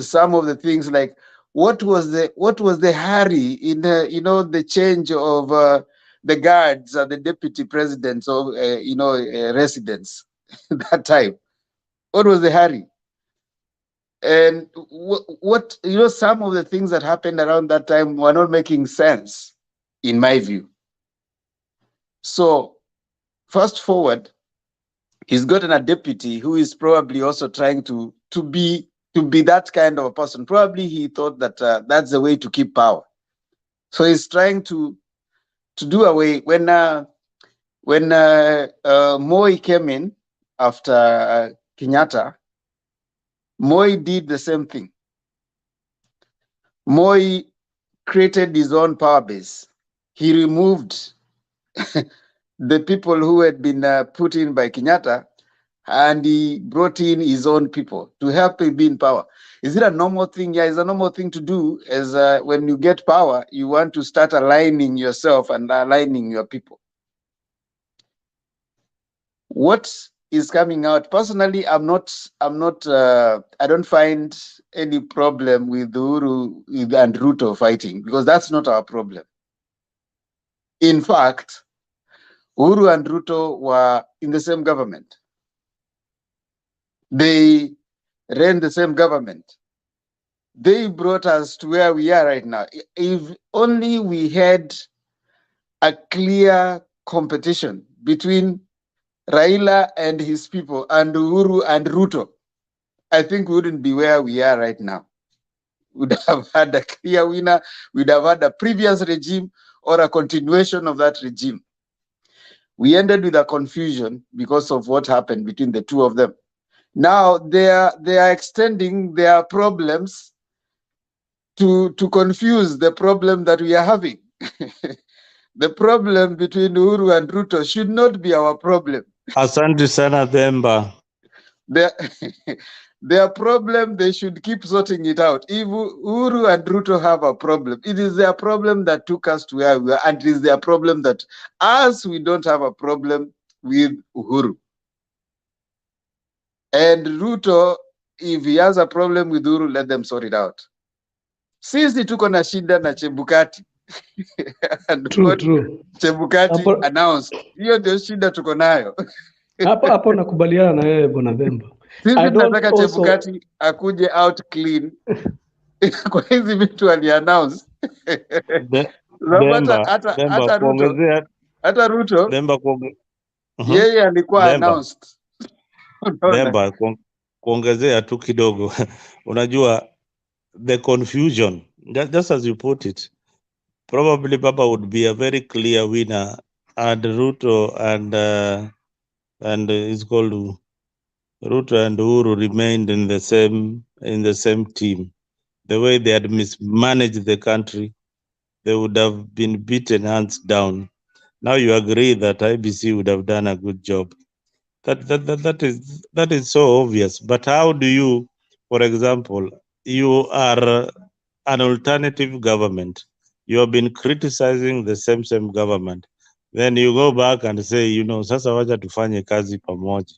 Some of the things like what was the hurry in the change of the guards and the deputy presidents of residents that time. What was the hurry? And what some of the things that happened around that time were not making sense, in my view. So, fast forward, he's gotten a deputy who is probably also trying to be that kind of a person. Probably he thought that that's the way to keep power. So he's trying to do away. When Moi came in after Kenyatta, Moi did the same thing. Moi created his own power base. He removed the people who had been put in by Kenyatta, and he brought in his own people to help him be in power. Is it a normal thing? Yeah, it's a normal thing to do. As when you get power, you want to start aligning yourself and aligning your people. What is coming out? Personally, I'm not. I don't find any problem with Uhuru and Ruto fighting, because that's not our problem. In fact, Uhuru and Ruto were in the same government. They ran the same government. They brought us to where we are right now. If only we had a clear competition between Raila and his people and Uhuru and Ruto, I think we wouldn't be where we are right now. We'd have had a clear winner. We'd have had a previous regime or a continuation of that regime. We ended with a confusion because of what happened between the two of them. Now they are extending their problems to confuse the problem that we are having. The problem between Uhuru and Ruto should not be our problem. Asante sana Themba. Their problem, they should keep sorting it out. If Uhuru and Ruto have a problem, it is their problem that took us to where we are, and it is their problem that us, we don't have a problem with Uhuru. And Ruto, if he has a problem with Uhuru, let them sort it out. Sisi tuko na shida na Chebukati. And True. Chebukati announced. Hiyo ndio shida tuko nayo. Hapo nakubaliana na wewe Bwana Themba. Sisi tunataka Chebukati akuje out clean kwa hizi vitu ali-announce. Hata Ruto yeye alikuwa announced. Themba kuongezea tu kidogo. Unajua the confusion, just as you put it, probably Baba would be a very clear winner, and Ruto and it's called Ruto and Uhuru remained in the same team. The way they had mismanaged the country, they would have been beaten hands down. Now you agree that IBC would have done a good job. That is so obvious. But how do you, for example, you are an alternative government, you have been criticizing the same government, then you go back and say, sasa wacha tufanye kazi pamoja,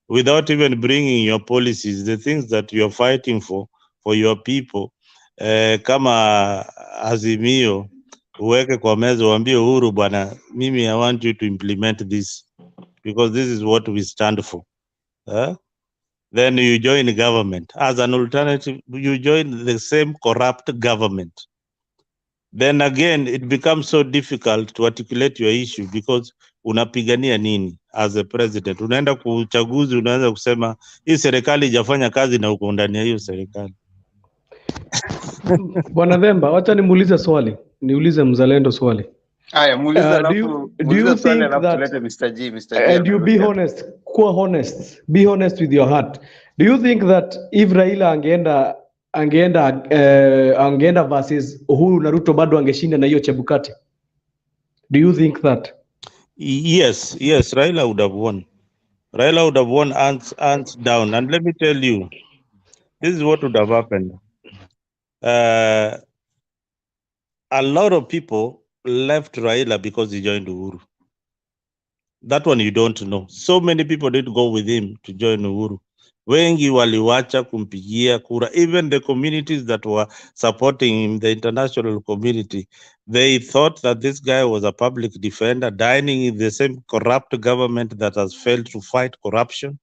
without even bringing your policies, the things that you are fighting for your people. Kama Azimio uweke kwa meza uambie Uhuru, bwana, mimi I want you to implement this because this is what we stand for. Then you join the government as an alternative. You join the same corrupt government. Then again, it becomes so difficult to articulate your issue because unapigania nini as a president? Unaenda kuchaguzi, unaanza kusema hii serikali haijafanya kazi na uko ndani ya hiyo serikali. Bwana Themba, wacha niulize mzalendo swali. Aya, muuliza alafu muuliza swali alafu tulete Mr. G. And you be honest, be honest with your heart. Do you think that if Raila angeenda versus Uhuru na Ruto bado angeshinda na hiyo Chebukati? Do you think that? Yes, Raila would have won. Raila would have won hands down. And let me tell you, this is what would have happened. A lot of people left Raila because he joined Uhuru. That one you don't know. So many people didn't go with him to join Uhuru. Wengi waliwacha kumpigia kura. Even the communities that were supporting him, the international community, they thought that this guy was a public defender, dining in the same corrupt government that has failed to fight corruption.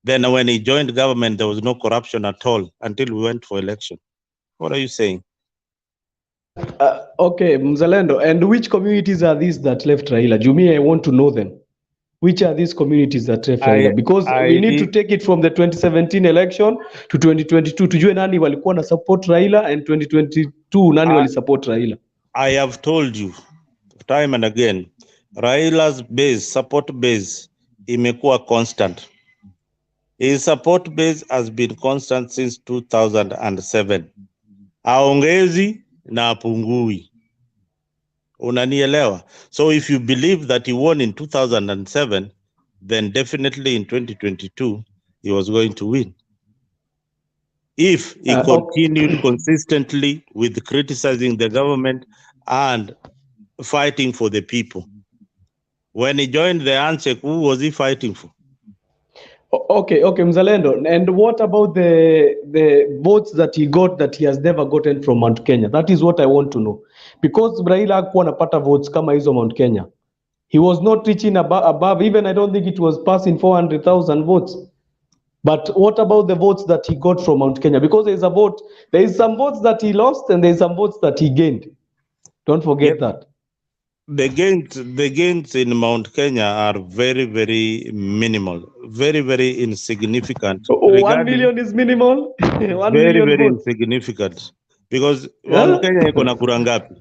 Then when he joined government, there was no corruption at all until we went for election. What are you saying? Okay, Mzalendo, and which communities are these that left Raila? Jumi, I want to know them. Which are these communities that left Raila? Because we need to take it from the 2017 election to 2022. Tujue nani walikuwa na support Raila, and 2022 nani wali support Raila. I have told you time and again, Raila's support base imekuwa constant. His support base has been constant since 2007. Aongezi na apungui. Unanielewa? So if you believe that he won in 2007, then definitely in 2022 he was going to win. If he continued consistently with criticizing the government and fighting for the people. When he joined the handshake, who was he fighting for? Okay, Mzalendo. And what about the votes that he got that he has never gotten from Mount Kenya? That is what I want to know. Because Raila hakuwa anapata votes kama hizo Mount Kenya. He was not reaching above, even I don't think it was passing 400,000 votes. But what about the votes that he got from Mount Kenya? Because there is some votes that he lost and there is some votes that he gained. Don't forget that. The gains in Mount Kenya are very, very minimal, very, very insignificant. 1 million is minimal. 1 very, million very votes. insignificant. Because Mount Kenya iko na kura ngapi?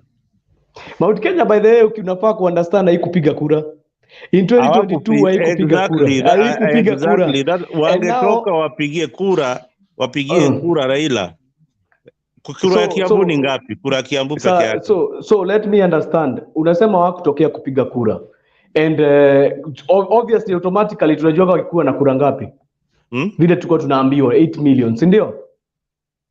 Mount Kenya, by the way, unafaa kuunderstand haikupiga kura. In 2022 haikupiga kura. Haikupiga kura. Wangetoka wapigie kura Raila. Kura ya Kiambu ni ngapi? Kura ya Kiambu peke yake. So let me understand. Unasema hawakutokea kupiga kura. And obviously automatically tunajua wakikuwa na kura ngapi? Vile tulikuwa tunaambiwa 8 million, si ndio?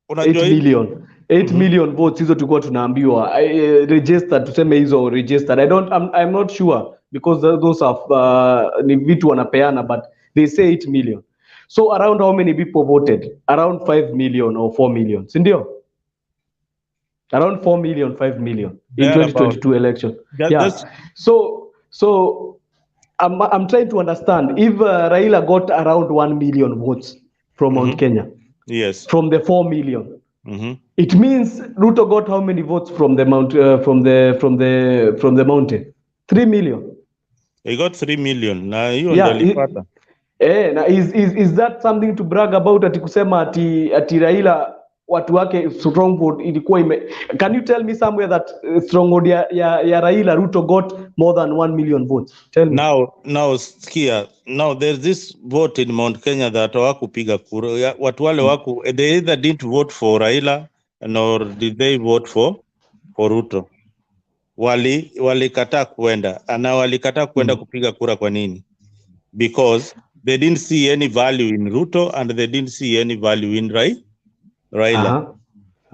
Unajua 8 million. 8 million votes hizo tulikuwa tunaambiwa registered, tuseme hizo registered. I'm not sure because those are ni vitu wanapeana, but they say 8 million. So around how many people voted? Around 5 million or 4 million, si ndio? Around 4 million, 5 million in 2022 election. So I'm trying to understand if Raila got around 1 million votes from Mount Kenya. Yes. From the 4 million. It means Ruto got how many votes from the mountain? 3 million. He got 3 million. Na hiyo ndio alipata. Na is that something to brag about, ati kusema ati Raila watu wake stronghold ilikuwa can you tell me somewhere that stronghold ya Raila Ruto got more than 1 million votes? Tell me. Now skia. Now there's this vote in Mount Kenya that hawakupiga kura. Watu wale they either didn't vote for Raila nor did they vote for Ruto. Walikataa kwenda. Na walikataa kwenda kupiga kura kwa nini? Because they didn't see any value in Ruto and they didn't see any value in Raila.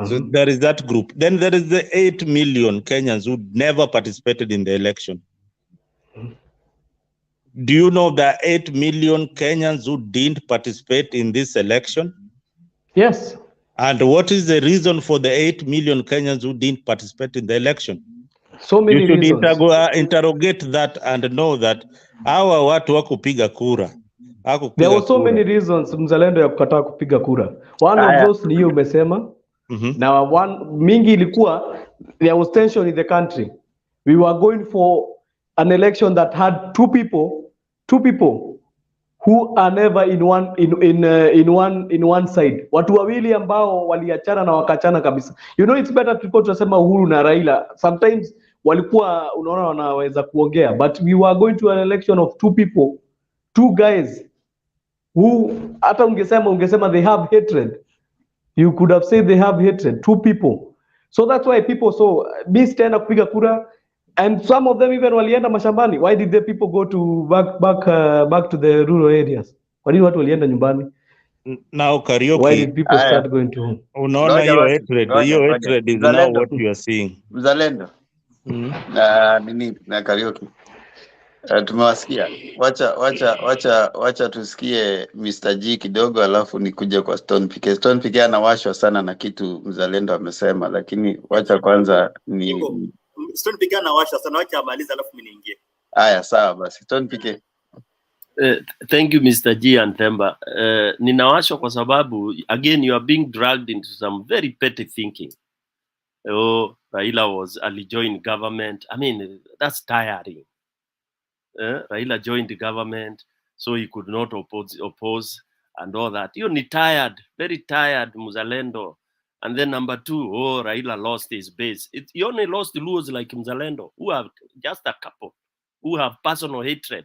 So there is that group. Then there is the 8 million Kenyans who never participated in the election. Do you know there are 8 million Kenyans who didn't participate in this election? Yes. And what is the reason for the 8 million Kenyans who didn't participate in the election? So many reasons. You should interrogate that and know that hawa watu wakupiga kura. There were so many reasons mzalendo ya kukataa kupiga kura. One of those ni hiyo umesema. Na mingi ilikuwa there was tension in the country. We were going for an election that had two people who are never in one side. Watu wawili ambao waliachana na wakachana kabisa. You know, it's better tulikuwa tunasema Uhuru na Raila. Sometimes walikuwa unaona wanaweza kuongea, but we were going to an election of two guys who hata ungesema they have hatred. You could have said they have hatred, two people. So that's why people miss tena kupiga kura, and some of them even walienda mashambani. Why did the people go to back to the rural areas? Kwa nini watu walienda nyumbani? Now karaoke. Why did people start going to home? Unaona hiyo hatred is now what you are seeing. Mzalendo. Na karaoke. Tumewasikia. Wacha tusikie Mr. G kidogo, alafu nikuje kwa Stone PK. Stone PK anawashwa sana na kitu mzalendo amesema, lakini wacha kwanza ni Stone PK anawashwa sana, wacha amaliza alafu mimi niingie. Haya, sawa basi. Stone PK. Thank you Mr. G and Themba. Ninawashwa kwa sababu again you are being dragged into some very petty thinking. Raila alijoin government. I mean, that's tiring. Raila joined the government, so he could not oppose and all that. You're tired, very tired, Mzalendo. And then number two, Raila lost his base. He only lost the Luos like Mzalendo, who have just a couple, who have personal hatred.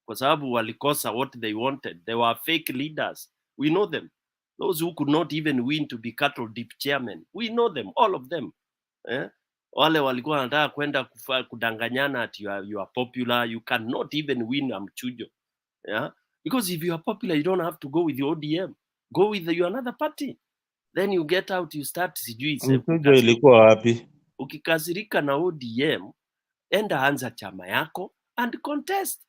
Kwa sababu walikosa what they wanted. They were fake leaders. We know them. Those who could not even win to be cattle dip chairman. We know them, all of them. Wale walikuwa wanataka kwenda kudanganyana ati you are popular, you cannot even win mchujo. Yeah? Because if you are popular, you don't have to go with your ODM. Go with your another party. Then you get out, you start sijui. Mchujo ilikuwa wapi? Ukikasirika na ODM, enda anza chama yako and contest.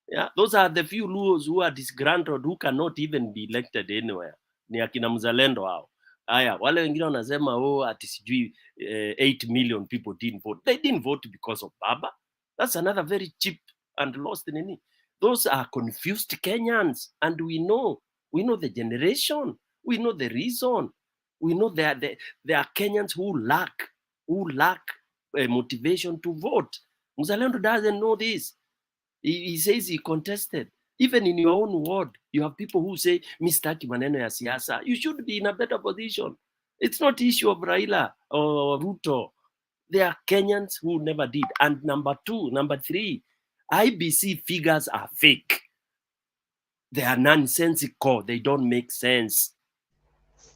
Yeah? Those are the few Luos who are disgruntled, who cannot even be elected anywhere. Ni akina Mzalendo hao. Aya, wale wengine wanasema ati sijui 8 million people didn't vote. They didn't vote because of Baba. That's another very cheap and lost nini. Those are confused Kenyans, and we know the generation, we know the reason, we know there are Kenyans who lack motivation to vote. Mzalendo doesn't know this. He says he contested. Even in your own ward, you have people who say, Mistaki maneno ya siasa. You should be in a better position. It's not issue of Raila or Ruto. There are Kenyans who never did. And number three, IBC figures are fake. They are nonsensical. They don't make sense.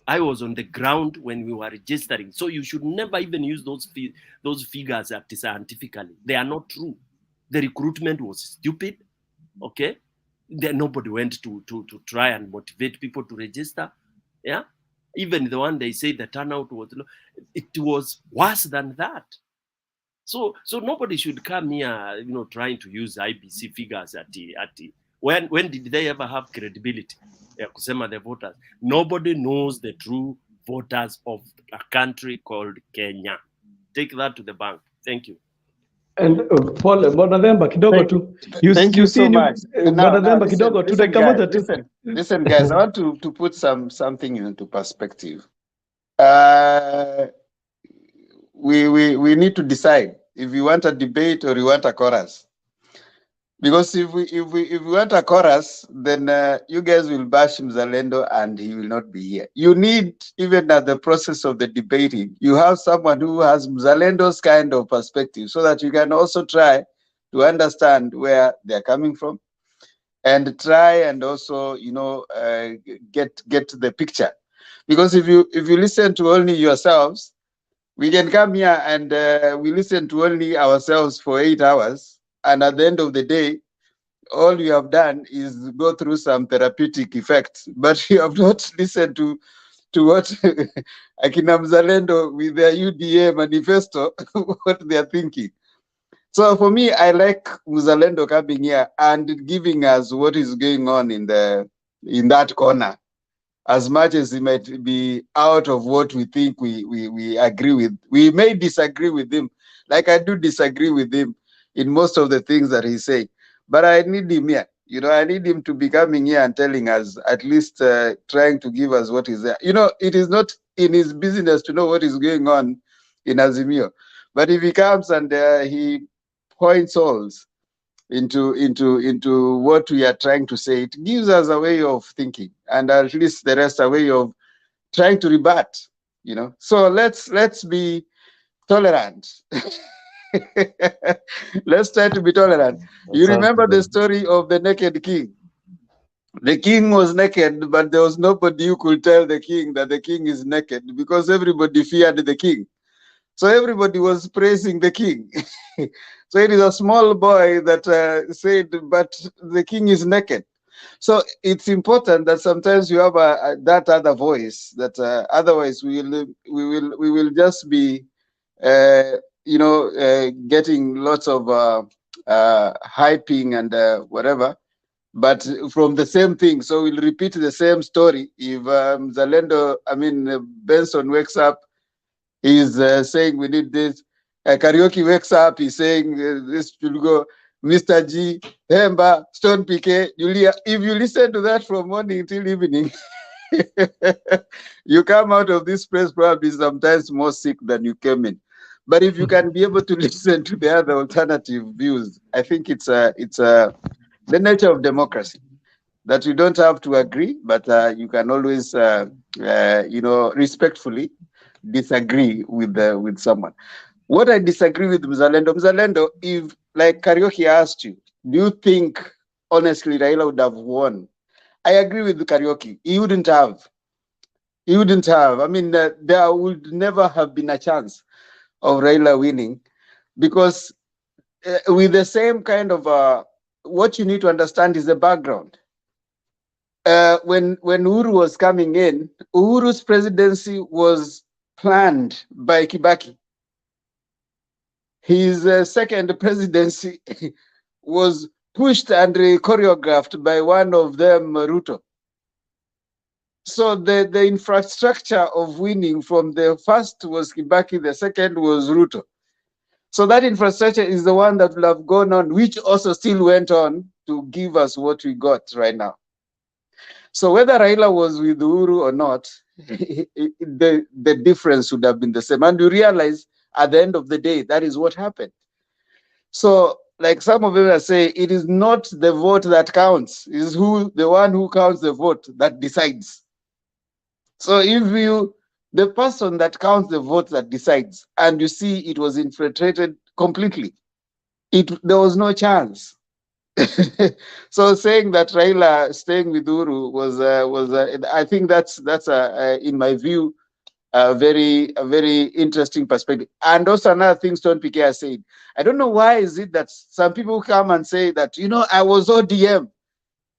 I was on the ground when we were registering. So you should never even use those figures scientifically. They are not true. The recruitment was stupid. Okay, then nobody went to try and motivate people to register. Yeah, even the one they say the turnout was low, it was worse than that. So nobody should come here, trying to use IBC figures at the when did they ever have credibility? Kusema the voters. Nobody knows the true voters of a country called Kenya. Take that to the bank. Thank you. And Paul, Bwana Themba kidogo tu. Thank you so much. Bwana Themba kidogo tu, dakika moja tu. Listen, guys, I want to put something into perspective. We need to decide if we want a debate or we want a chorus. Because if we want a chorus, then you guys will bash Mzalendo and he will not be here. You need, even at the process of the debating, you have someone who has Mzalendo's kind of perspective so that you can also try to understand where they're coming from and try and also, get the picture. Because if you listen to only yourselves, we can come here and we listen to only ourselves for 8 hours. And at the end of the day, all you have done is go through some therapeutic effects, but you have not listened to what Akina Mzalendo with their UDA manifesto, what they are thinking. So for me, I like Mzalendo coming here and giving us what is going on in that corner, as much as it might be out of what we think we agree with. We may disagree with him, like I do disagree with him in most of the things that he's saying. But I need him here. I need him to be coming here and telling us, at least trying to give us what is there. It is not in his business to know what is going on in Azimio. But if he comes and he points holes into what we are trying to say, it gives us a way of thinking, and at least the rest a way of trying to rebut. So let's be tolerant. Let's try to be tolerant. You remember the story of the naked king? The king was naked, but there was nobody who could tell the king that the king is naked because everybody feared the king. So everybody was praising the king. So it is a small boy that said, but the king is naked. So it's important that sometimes you have that other voice, that otherwise we will just be getting lots of hyping and whatever, but from the same thing. So we'll repeat the same story. If Benson wakes up, he's saying we need this. Karaoke wakes up, he's saying this should go. Mr. G, Hemba, Stone PK, Julia. If you listen to that from morning till evening, you come out of this place probably sometimes more sick than you came in. But if you can be able to listen to the other alternative views, I think it's the nature of democracy that you don't have to agree, but you can always, respectfully disagree with someone. What I disagree with Mzalendo, if like Karaoke asked you, do you think honestly Raila would have won? I agree with Karaoke. He wouldn't have. I mean, there would never have been a chance of Raila winning, because with the same kind of what you need to understand is the background. When Uhuru was coming in, Uhuru's presidency was planned by Kibaki. His second presidency was pushed and choreographed by one of them, Ruto. So the infrastructure of winning from the first was Kibaki, the second was Ruto. So that infrastructure is the one that will have gone on, which also still went on to give us what we got right now. So whether Raila was with Uhuru or not, the difference would have been the same. And you realize at the end of the day, that is what happened. So like some of them are saying, it is not the vote that counts, it is the one who counts the vote that decides. So if the person that counts the vote that decides, and you see it was infiltrated completely, there was no chance. So saying that Raila staying with Uhuru was I think that's in my view a very interesting perspective. And also another thing Stone PK has said, I don't know why is it that some people come and say that, you know, I was ODM.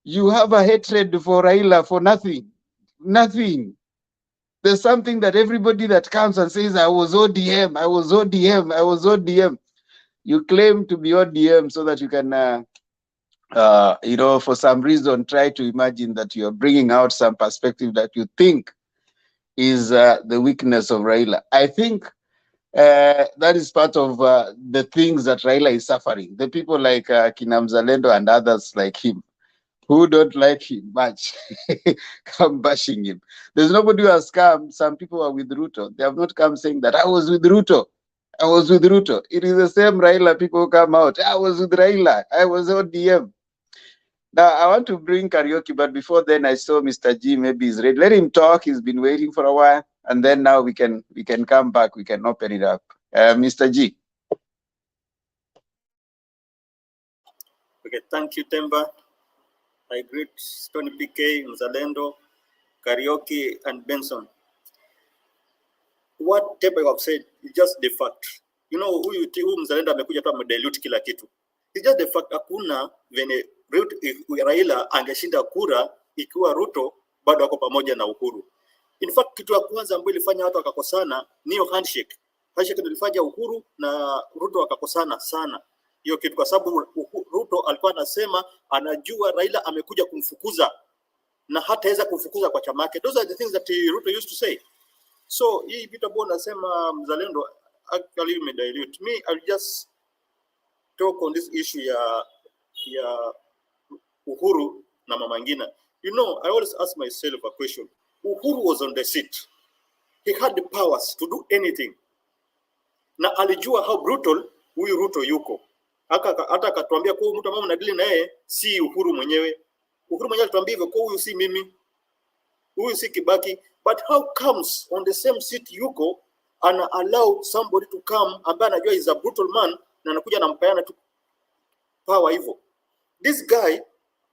You have a hatred for Raila for nothing. Nothing. There's something that everybody that comes and says, I was ODM, I was ODM, I was ODM. You claim to be ODM so that you can, you know, for some reason, try to imagine that you're bringing out some perspective that you think is the weakness of Raila. I think that is part of the things that Raila is suffering. The people like Kinam Zalendo and others like him, who don't like him much, come bashing him. There's nobody who has come. Some people are with Ruto. They have not come saying that I was with Ruto. I was with Ruto. It is the same Raila people who come out. I was with Raila. I was ODM. Now, I want to bring karaoke, but before then, I saw Mr. G. Maybe he's ready. Let him talk. He's been waiting for a while, and then now we can come back. We can open it up. Mr. G. Okay, thank you, Temba. I greet Tony PK, Mzalendo, Karaoke, and Benson. What Temba have said is just the fact. You know, huyu Mzalendo amekuja tu amedilute kila kitu. It's just the fact hakuna vene Raila angeshinda kura ikiwa Ruto bado wako pamoja na Uhuru. In fact, kitu ya kwanza ambayo ilifanya watu wakakosana ni handshake. Handshake ndio ilifanya Uhuru na Ruto wakakosana sana. Hiyo kitu kwa sababu Ruto alikuwa anasema anajua Raila amekuja kumfukuza na hataweza kumfukuza kwa chama yake. Those are the things that Ruto used to say. So hii vitu ambao nasema Mzalendo actually dilute me. I'll just talk on this issue ya Uhuru na Mama Ngina. You know, I always ask myself a question. Uhuru was on the seat. He had the powers to do anything. Na alijua how brutal huyu Ruto yuko. Hata akatuambia kwa mtu ambaye mnadili na yeye si Uhuru mwenyewe. Uhuru mwenyewe alituambia hivyo, kwa huyu si mimi. Huyu si Kibaki. But how comes on the same seat yuko ana allow somebody to come ambaye anajua is a brutal man na anakuja anampayana tu power hivyo. This guy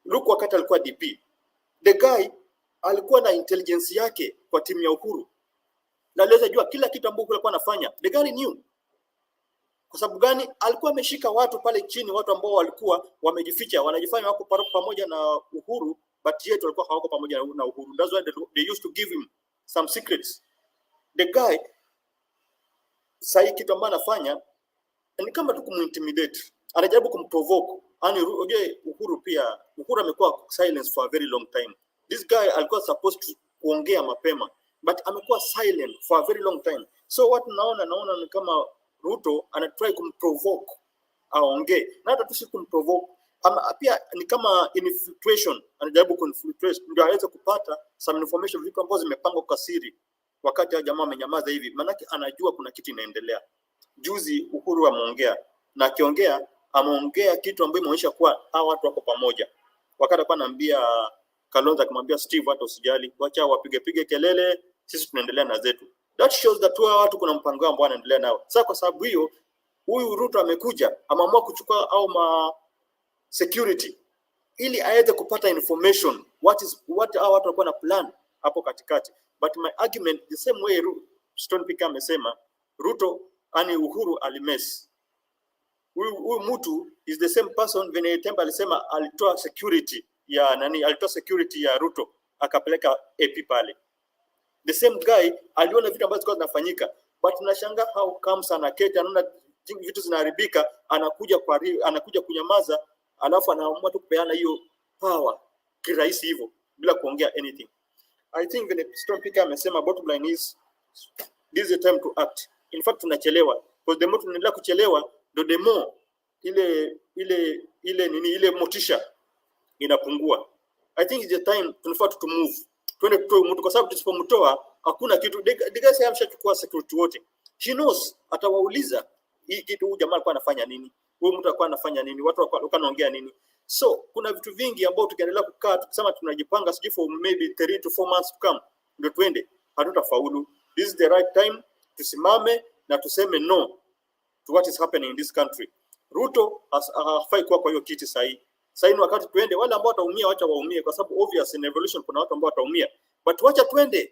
look wakati alikuwa DP. The guy alikuwa na intelligence yake kwa timu ya Uhuru. Na aliweza jua kila kitu ambacho alikuwa anafanya. The guy knew. Kwa sababu gani? Alikuwa ameshika watu pale chini, watu ambao walikuwa wamejificha, wanajifanya wako pamoja na Uhuru, but yet walikuwa hawako pamoja na Uhuru. That's why they used to give him some secrets. The guy sahi kitu ambacho anafanya ni kama tu kumintimidate. Anajaribu kumprovoke. Ani Uhuru pia, Uhuru amekuwa silent for a very long time. This guy alikuwa supposed to kuongea mapema, but amekuwa silent for a very long time. So what naona ni kama Ruto anatry kumprovoke aongee. Na hata tu si kumprovoke, pia ni kama infiltration, anajaribu kuinfiltrate ndio aweze kupata some information, vitu ambazo zimepangwa kwa siri wakati ya jamaa amenyamaza hivi. Manake anajua kuna kitu inaendelea. Juzi Uhuru ameongea, na akiongea ameongea kitu ambacho inaonyesha kuwa hawa watu wako pamoja. Wakati alikuwa anaambia Kalonzo, akamwambia Steve, hata usijali, wacha wapige kelele, sisi tunaendelea na zetu. That shows that watu kuna mpango ambao wanaendelea nao. Sasa kwa sababu hiyo huyu Ruto amekuja, ameamua kuchukua au security ili aweze kupata information what hao watu walikuwa na plan hapo katikati. But my argument the same way Stone Pika amesema, Ruto ani Uhuru alimess. Huyu mtu is the same person when Temba alisema alitoa security ya alitoa security ya Ruto akapeleka AP pale. The same guy aliona vitu ambavyo zilikuwa zinafanyika, but tunashangaa how comes anaketi anaona vitu zinaharibika, anakuja kunyamaza, alafu anaamua tu kupeana hiyo power kirahisi hivyo bila kuongea anything. I think when Stone Pika amesema bottom line is this is the time to act. In fact tunachelewa, because the more tunaendelea kuchelewa the more ile motisha inapungua. I think it's the time tunafaa to move. Twende kutoa mtu, kwa sababu tusipomtoa hakuna kitu. The guy sasa ameshachukua security wote. He knows, atawauliza hii kitu huyu jamaa alikuwa anafanya nini? Huyu mtu alikuwa anafanya nini? Watu walikuwa wanaongea nini? So kuna vitu vingi ambao tukiendelea kukaa tukisema tunajipanga sijui for maybe 3 to 4 months to come ndio twende, hatutafaulu. This is the right time tusimame na tuseme no to what is happening in this country. Ruto hafai kuwa kwa hiyo kiti sahi. Sasa ni wakati twende, wale ambao wataumia wacha waumie, kwa sababu obvious in evolution kuna watu ambao wataumia, but wacha twende.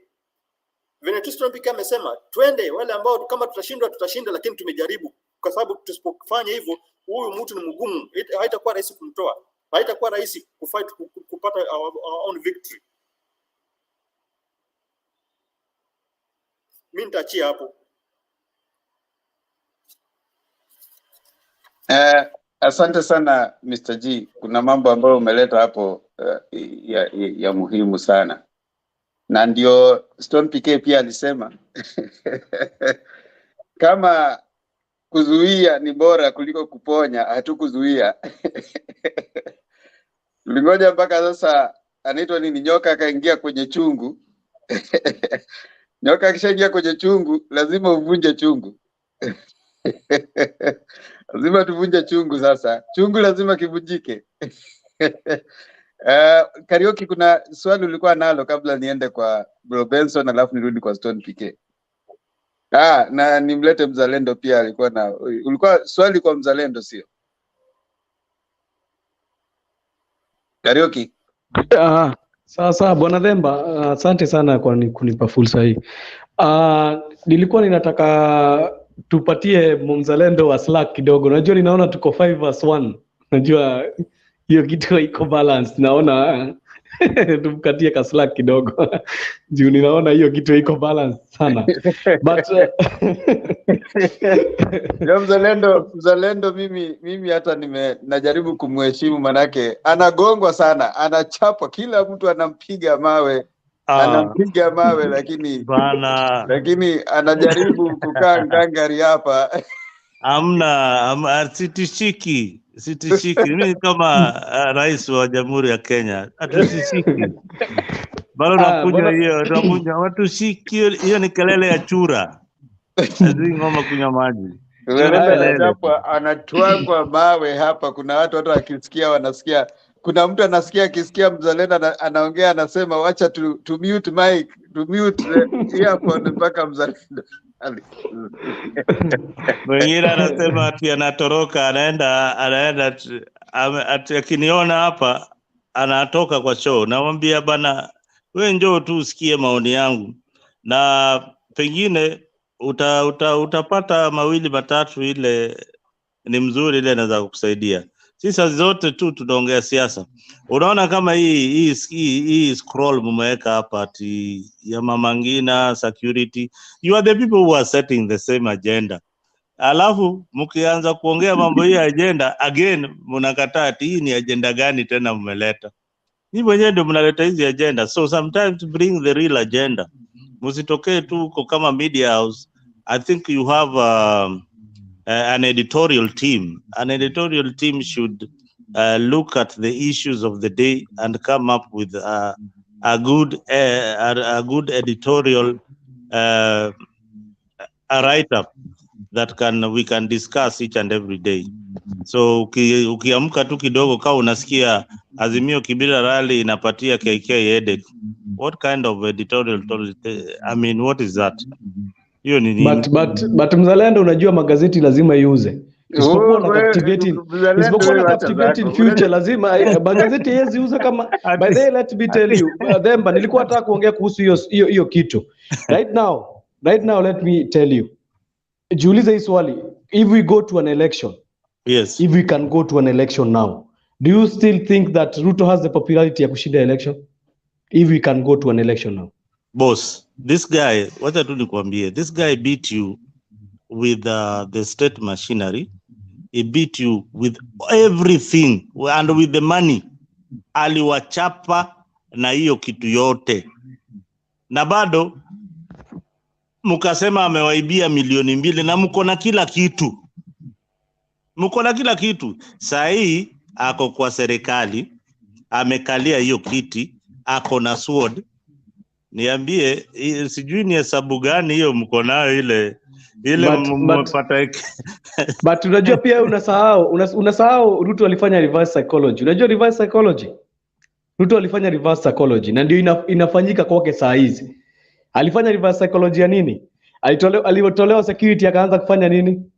Venetus pia amesema twende, wale ambao kama tutashinda, lakini tumejaribu, kwa sababu tusipofanya hivyo huyu mtu ni mgumu, haitakuwa rahisi kumtoa, haitakuwa rahisi kufight kupata our own victory. Mimi nitaachia hapo. Asante sana Mr. G. Kuna mambo ambayo umeleta hapo ya muhimu sana. Na ndio Stone PK pia alisema kama kuzuia ni bora kuliko kuponya, hatukuzuia. Tulingoja mpaka sasa anaitwa nini, nyoka akaingia kwenye chungu. Nyoka akishaingia kwenye chungu lazima uvunje chungu. Lazima tuvunje chungu sasa. Chungu lazima kivunjike. Karaoke, kuna swali ulikuwa nalo kabla niende kwa Bro Benson alafu nirudi kwa Stone PK. Na nimlete Mzalendo pia, alikuwa na ulikuwa swali kwa Mzalendo sio? Karaoke. Sasa Bwana Themba, asante sana kwa kunipa fursa hii. Nilikuwa ninataka tupatie Mzalendo wa Slack kidogo. Unajua ninaona tuko 5:1. Unajua hiyo kitu iko balance, naona tumkatie ka Slack kidogo. Juu ninaona hiyo kitu iko balance sana. But Mzalendo mimi hata najaribu kumheshimu, manake anagongwa sana, anachapwa, kila mtu anampiga mawe. Anampiga mawe lakini bana, lakini anajaribu kukaa ngangari hapa. Sitishiki. Mimi kama rais wa Jamhuri ya Kenya atusishiki. Bado nakunywa hiyo, tunakunywa watu shiki, hiyo ni kelele ya chura. Azui ngoma kunywa maji. Anatwangwa mawe hapa. Kuna watu akisikia wanasikia, kuna mtu anasikia akisikia Mzalendo anaongea anasema wacha to mute mic, to mute earphone mpaka Mzalendo. Mwingine anasema ati anatoroka, anaenda akiniona hapa anatoka kwa show. Namwambia bana, wewe njoo tu usikie maoni yangu, na pengine utapata mawili matatu, ile ni mzuri, ile inaweza kukusaidia. Sisi zote tu tunaongea siasa. Unaona kama hii scroll mumeweka hapa ati ya Mama Ngina security, you are the people who are setting the same agenda. Alafu mkianza kuongea mambo hii agenda again, mnakataa ati hii ni agenda gani tena mmeleta. Ni wenyewe ndio mnaleta hizi agenda. So sometimes bring the real agenda. Msitokee tu kama media house. I think you have an editorial team. An editorial team should look at the issues of the day and come up with a good editorial a write-up that we can discuss each and every day. So ukiamka tu kidogo kama unasikia Azimio Kibira rally inapatia KK headache, what kind of editorial? I mean, what is that? Hiyo ni nini? But Mzalendo, unajua magazeti lazima iuze. Isipokuwa na captivating future, lazima magazeti yezi uza kama by the way, let me tell you, Themba, nilikuwa nataka kuongea kuhusu hiyo kitu. Right now let me tell you. Jiulize hii swali, if we go to an election, yes, if we can go to an election now, do you still think that Ruto has the popularity ya kushinda election? If we can go to an election now. Boss, this guy, wacha tu nikwambie, this guy beat you with the state machinery. He beat you with everything and with the money. Aliwachapa na hiyo kitu yote. Na bado mukasema amewaibia 2,000,000 na mko na kila kitu. Mko na kila kitu. Saa hii ako kwa serikali, amekalia hiyo kiti, ako na sword. Niambie, sijui ni hesabu gani hiyo mko nayo ile mpata. But unajua pia unasahau Ruto alifanya reverse psychology. Unajua reverse psychology? Ruto alifanya reverse psychology na ndio inafanyika kwake saa hizi. Alifanya reverse psychology ya nini? Alitolewa security akaanza kufanya nini?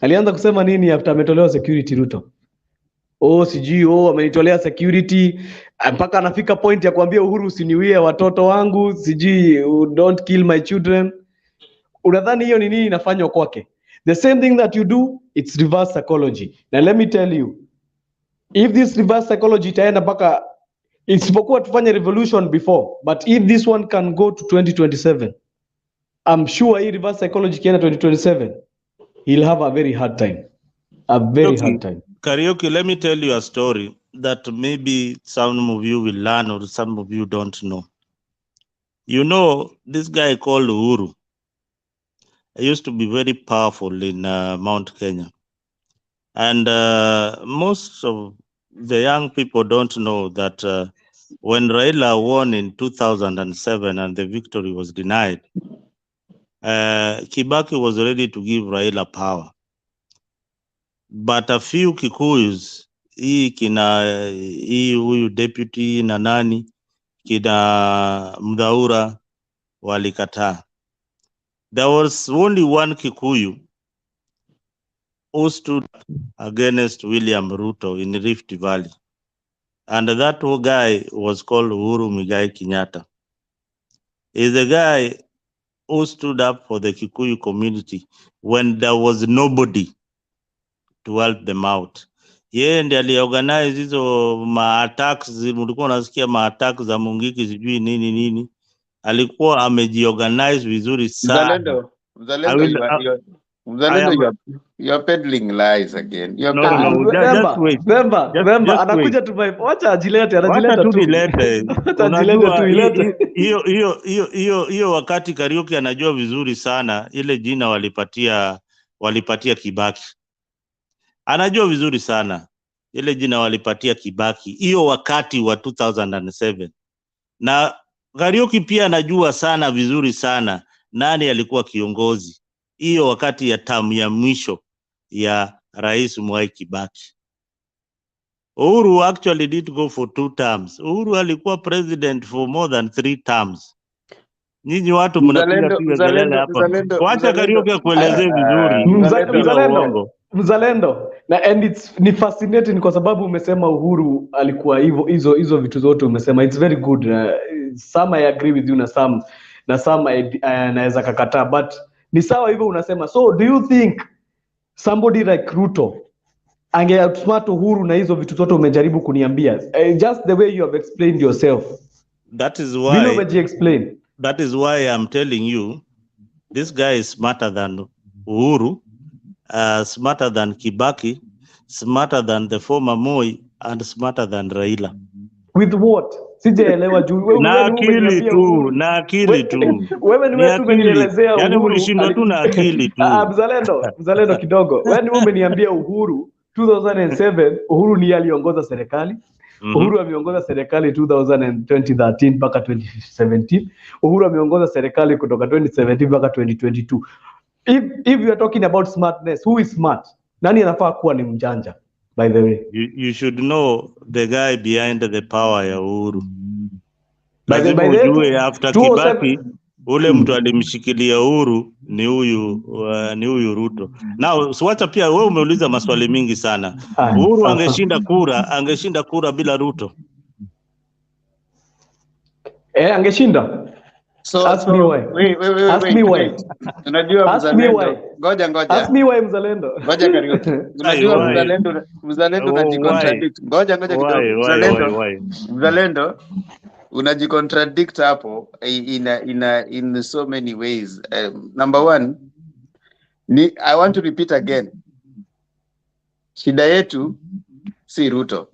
Alianza kusema nini after ametolewa security Ruto? sijui amenitolea security, mpaka anafika point ya kuambia Uhuru usiniwie watoto wangu, sijui don't kill my children. Unadhani hiyo ni nini inafanywa kwake? The same thing that you do, it's reverse psychology. Now let me tell you, if this reverse psychology itaenda mpaka, isipokuwa tufanye revolution before, but if this one can go to 2027, I'm sure hii reverse psychology kienda 2027, he'll have a very hard time. A very hard time. Karaoke, let me tell you a story that maybe some of you will learn or some of you don't know. You know, this guy called Uhuru, he used to be very powerful in Mount Kenya. And most of the young people don't know that when Raila won in 2007 and the victory was denied, Kibaki was ready to give Raila power. But a few Kikuyus, huyu deputy na nani, kina Mdhaura, walikataa. There was only one Kikuyu who stood against William Ruto in Rift Valley. And that guy was called Uhuru Muigai Kenyatta. He's a guy who stood up for the Kikuyu community when there was nobody to help them out. Yeye ndiye aliorganize hizo ma-attacks, mlikuwa unasikia ma-attacks za Mungiki sijui nini. Alikuwa amejiorganize vizuri sana. Mzalendo, you're peddling lies again. No, just wait. Remember, anakuja tu vibe. Wacha ajilete tu. Unajua hiyo wakati Karaoke anajua vizuri sana ile jina walipatia Kibaki. Anajua vizuri sana ile jina walipatia Kibaki hiyo wakati wa 2007. Na Karaoke pia anajua sana vizuri sana nani alikuwa kiongozi hiyo wakati ya tamu ya mwisho ya Rais Mwai Kibaki. Uhuru actually did go for 2 terms. Uhuru alikuwa president for more than 3 terms. Nyinyi watu mnapiga kelele hapa. Wacha Karaoke kuelezea vizuri. Mzalendo. And ni fascinating kwa sababu umesema Uhuru alikuwa hivyo, hizo vitu zote umesema. It's very good. Some I agree with you na some naweza kakataa, but ni sawa hivyo unasema. So do you think somebody like Ruto ange-outsmart Uhuru na hizo vitu zote umejaribu kuniambia? Just the way you have explained yourself. That is why I'm telling you this guy is smarter than Uhuru, smarter than Kibaki, smarter than the former Moi, and smarter than Raila. With what? Sijaelewa juu na akili tu. Wewe ni wewe umenielezea Uhuru. Yaani ulishindwa tu na akili tu. Mzalendo kidogo. Wewe ni umeniambia Uhuru 2007 Uhuru ni aliongoza serikali. Uhuru ameongoza serikali 2013 mpaka 2017. Uhuru ameongoza serikali kutoka 2017 mpaka 2022. If you are talking about smartness, who is smart? Nani anafaa kuwa ni mjanja? By the way, you should know the guy behind the power ya Uhuru. By the way, after Kibaki ule mtu alimshikilia Uhuru ni huyu Ruto. Now wacha pia wewe umeuliza maswali mingi sana. Uhuru angeshinda kura bila Ruto. Angeshinda. Ask me why. Wait. Unajua Mzalendo. Ngoja. Ask me why Mzalendo. Ngoja Karaoke. Unajua Mzalendo unajicontradict. Ngoja kidogo. Mzalendo unajicontradict hapo in so many ways. Number one, I want to repeat again. Shida yetu si Ruto.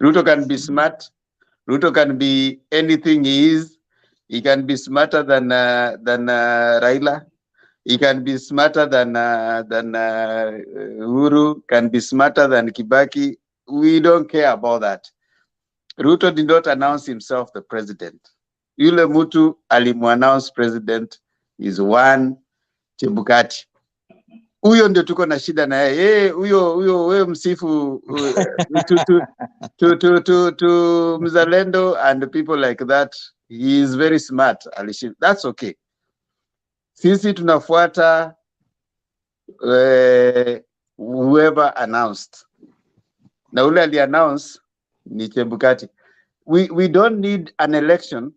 Ruto can be smart. Ruto can be anything he is. He can be smarter than Raila. He can be smarter than Uhuru. Can be smarter than Kibaki. We don't care about that. Ruto did not announce himself the president. Yule mtu alimuannounce president is one Chebukati. Huyo ndio tuko na shida na yeye. Huyo wewe msifu to Mzalendo and people like that. He is very smart. That's okay. Sisi tunafuata whoever announced. na ule ali-announce ni Chebukati. We don't need an election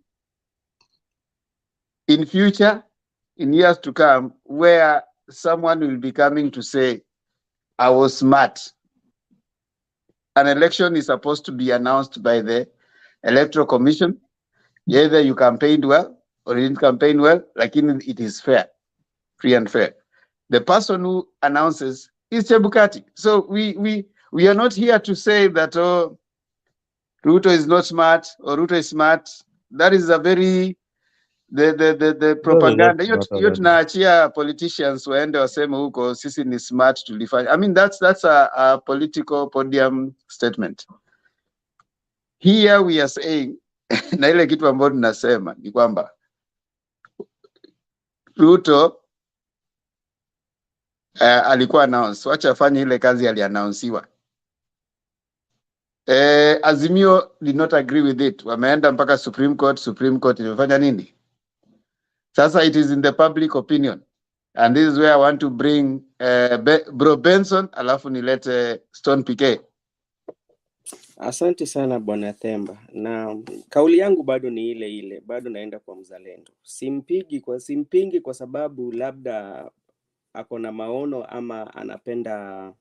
in future, in years to come, where someone will be coming to say, I was smart. An election is supposed to be announced by the Electoral Commission. Either you campaigned well or you didn't campaign well, like it is fair, free and fair. The person who announces is Chebukati. So we are not here to say that, oh, Ruto is not smart or Ruto is smart. That is a very the propaganda. Hiyo tunaachia politicians waende waseme huko sisi ni smart tulifanya. I mean that's a political podium statement. Here we are saying na ile kitu ambayo tunasema ni kwamba Ruto alikuwa announce, wacha afanye ile kazi aliannouncewa. Azimio did not agree with it. Wameenda mpaka Supreme Court imefanya nini? Sasa it is in the public opinion. And this is where I want to bring Bro Benson alafu nilete Stone PK. Asante sana Bwana Themba, na kauli yangu bado ni ile ile, bado naenda kwa mzalendo. Simpingi kwa sababu labda ako na maono ama anapenda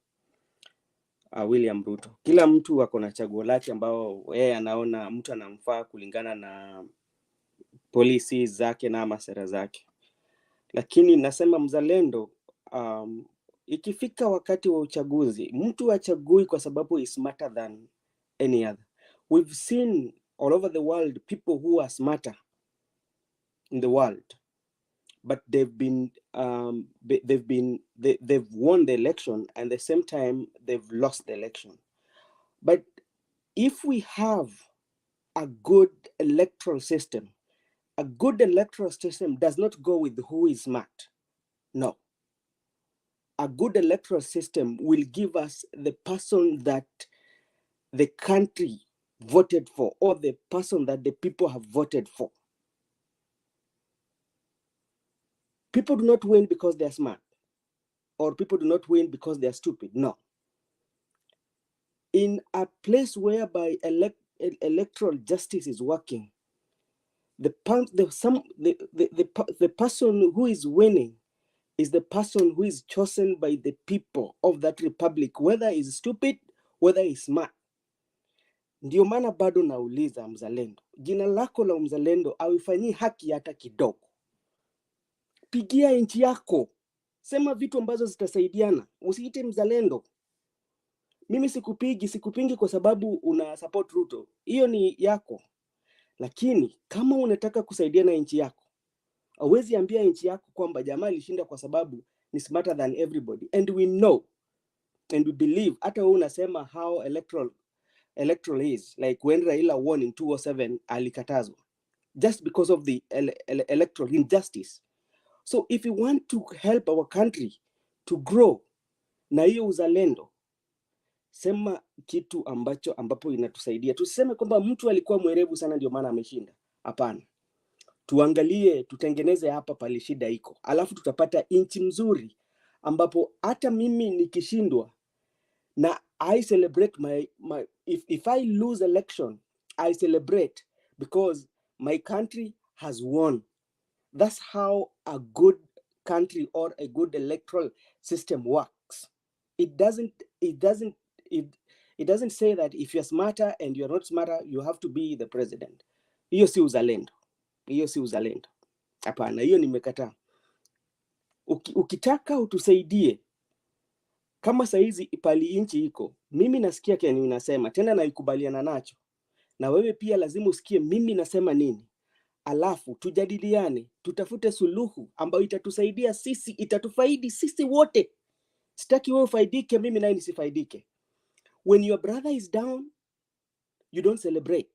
William Ruto. Kila mtu ako na chaguo lake ambao yeye anaona mtu anamfaa kulingana na policy zake na sera zake. Lakini nasema mzalendo, ikifika wakati wa uchaguzi, mtu achagui kwa sababu is smarter than any other. We've seen all over the world people who are smarter in the world, but they've won the election and at the same time they've lost the election. But if we have a good electoral system, a good electoral system does not go with who is smart. No. A good electoral system will give us the person that the country voted for or the person that the people have voted for. People do not win because they're smart, or people do not win because they're stupid. No. In a place whereby electoral justice is working, the person who is winning is the person who is chosen by the people of that republic, whether is stupid, whether is smart. Ndio maana bado nauliza mzalendo, jina lako la mzalendo haufanyi haki hata kidogo. Pigia nchi yako, sema vitu ambazo zitasaidiana, usiite mzalendo. Mimi sikupingi kwa sababu una support Ruto, hiyo ni yako. Lakini kama unataka kusaidiana nchi yako, hauwezi ambia nchi yako kwamba jamaa alishinda kwa sababu ni smarter than everybody. And we know and we believe, hata wewe unasema how electoral is, like when Raila won in 2007 alikatazwa just because of the electoral injustice. So if you want to help our country to grow na hiyo uzalendo, sema kitu ambapo inatusaidia. Tuseme kwamba mtu alikuwa mwerevu sana ndio maana ameshinda. Hapana. Tuangalie, tutengeneze hapa pale shida iko. Alafu tutapata nchi mzuri ambapo hata mimi nikishindwa na I celebrate if I lose election, I celebrate because my country has won. That's how a good country or a good electoral system works. It doesn't say that if you're smarter and you're not smarter, you have to be the president. Hiyo si uzalendo. Hapana, hiyo nimekataa. Ukitaka utusaidie, kama saizi pali inchi iko, mimi nasikia kenye ninasema, tena naikubaliana nacho. Na wewe pia lazima usikie mimi nasema nini. Alafu tujadiliane, tutafute suluhu ambayo itatusaidia sisi, itatufaidi sisi wote. Sitaki wewe ufaidike, mimi naye nisifaidike. When your brother is down, you don't celebrate.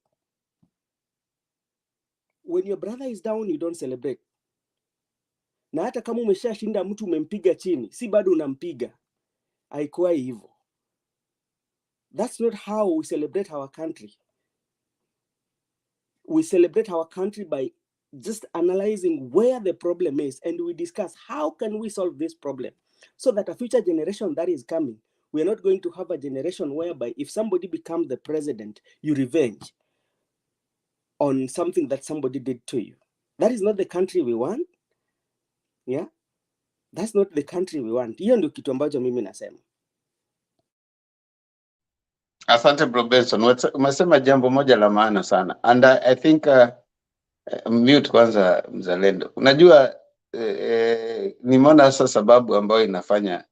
When your brother is down, you don't celebrate. Na hata kama umeshashinda mtu umempiga chini, si bado unampiga. Haikuwa hivyo. That's not how we celebrate our country. We celebrate our country by just analyzing where the problem is, and we discuss how can we solve this problem so that a future generation that is coming We're not going to have a generation whereby if somebody becomes the president, you revenge on something that somebody did to you. That is not the country we want. Yeah, that's not the country we want. Hiyo ndio kitu ambacho mimi nasema. Asante Bro Benson, umesema jambo moja la maana sana, and I think mute kwanza mzalendo. Unajua nimeona sasa sababu ambayo inafanya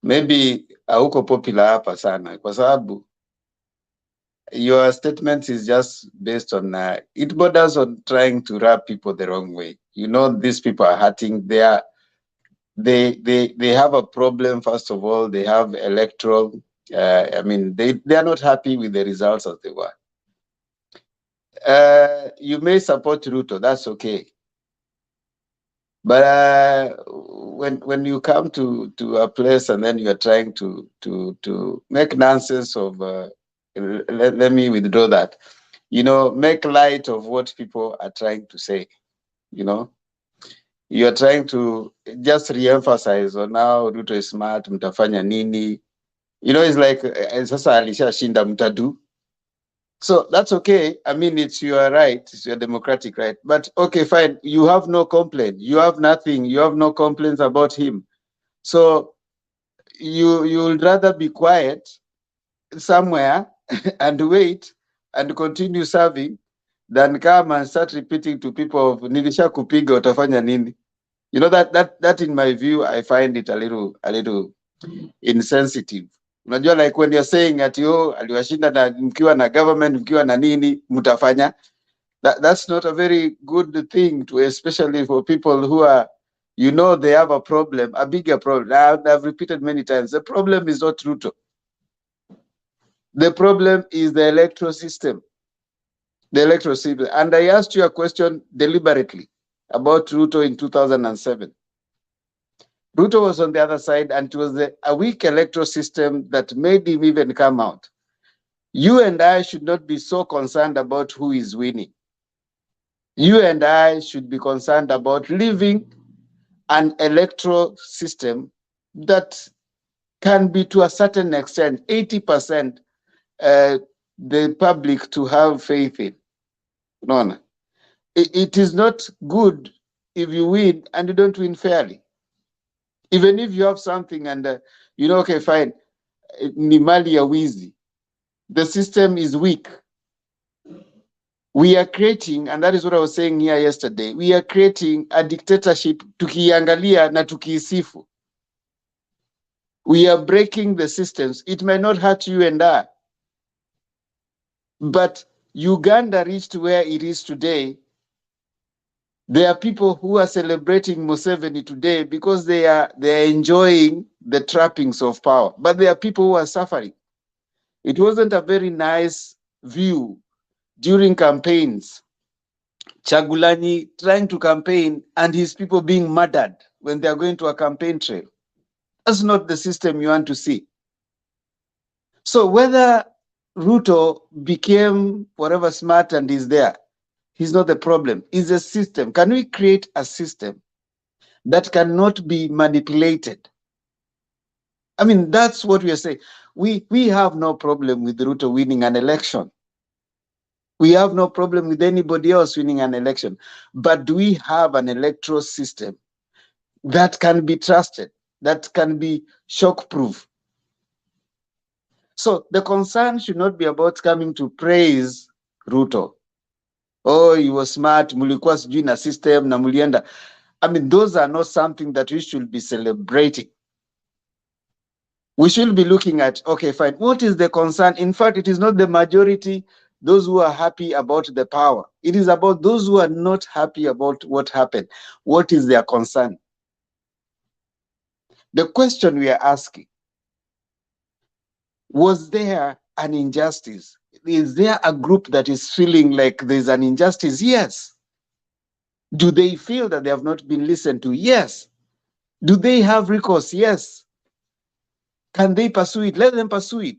maybe hauko popular hapa sana, kwa sababu your statement is just based on it borders on trying to rub people the wrong way. You know, these people are hurting. They have a problem. First of all, they have electoral. I mean, they are not happy with the results as they were. You may support Ruto, that's okay. But when you come to a place and then you are trying to make nonsense of, let me withdraw that, you know, make light of what people are trying to say, you know. You are trying to just re-emphasize on how Ruto is smart, mtafanya nini. You know, it's like, sasa alishashinda mtadu. So that's okay. I mean, it's your right. It's your democratic right. But okay, fine. You have no complaint. You have nothing. You have no complaints about him. So you'll rather be quiet somewhere and wait and continue serving than come and start repeating to people of nilisha kupiga utafanya nini. You know, that in my view, I find it a little insensitive. Unajua, like when you're saying at aliwashinda na mkiwa na government, mkiwa na nini mutafanya, that's not a very good thing to, especially for people who are, you know, they have a problem, a bigger problem. I've repeated many times, the problem is not Ruto. The problem is the electoral system. The electoral system. And I asked you a question deliberately about Ruto in 2007. Ruto was on the other side, and it was a weak electoral system that made him even come out. You and I should not be so concerned about who is winning. You and I should be concerned about living an electoral system that can be, to a certain extent, 80% the public to have faith in. No. It is not good if you win and you don't win fairly. Even if you have something and you know, okay, fine, ni mali ya wizi, the system is weak. We are creating, and that is what I was saying here yesterday, we are creating a dictatorship tukiangalia na tukiisifu. We are breaking the systems. It may not hurt you and I, but Uganda reached where it is today. There are people who are celebrating Museveni today because they are enjoying the trappings of power, but there are people who are suffering. It wasn't a very nice view during campaigns. Chagulani trying to campaign and his people being murdered when they are going to a campaign trail. That's not the system you want to see. So whether Ruto became whatever smart and is there, he's not the problem. It's a system. Can we create a system that cannot be manipulated? I mean, that's what we are saying. We have no problem with Ruto winning an election. We have no problem with anybody else winning an election. But do we have an electoral system that can be trusted, that can be shock-proof? So the concern should not be about coming to praise Ruto. Oh, he was smart, mulikuwa sijui na system na mulienda. I mean, those are not something that we should be celebrating. We should be looking at, okay, fine, what is the concern? In fact, it is not the majority, those who are happy about the power. It is about those who are not happy about what happened. What is their concern? The question we are asking, was there an injustice? Is there a group that is feeling like there's an injustice? Yes. Do they feel that they have not been listened to? Yes. Do they have recourse? Yes. Can they pursue it? Let them pursue it.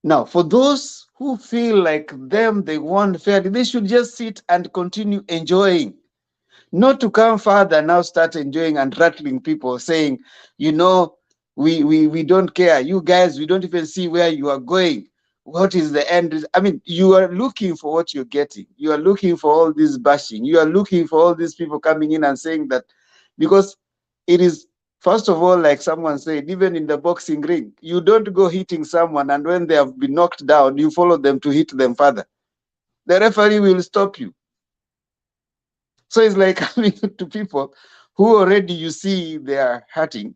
Now, for those who feel like they won fairly, they should just sit and continue enjoying. Not to come further now start enjoying and rattling people saying, you know, We don't care. You guys, we don't even see where you are going. What is the end? I mean, you are looking for what you're getting. You are looking for all this bashing. You are looking for all these people coming in and saying that, because it is, first of all, like someone said, even in the boxing ring, you don't go hitting someone and when they have been knocked down, you follow them to hit them further. The referee will stop you. So it's like coming to people who already you see they are hurting,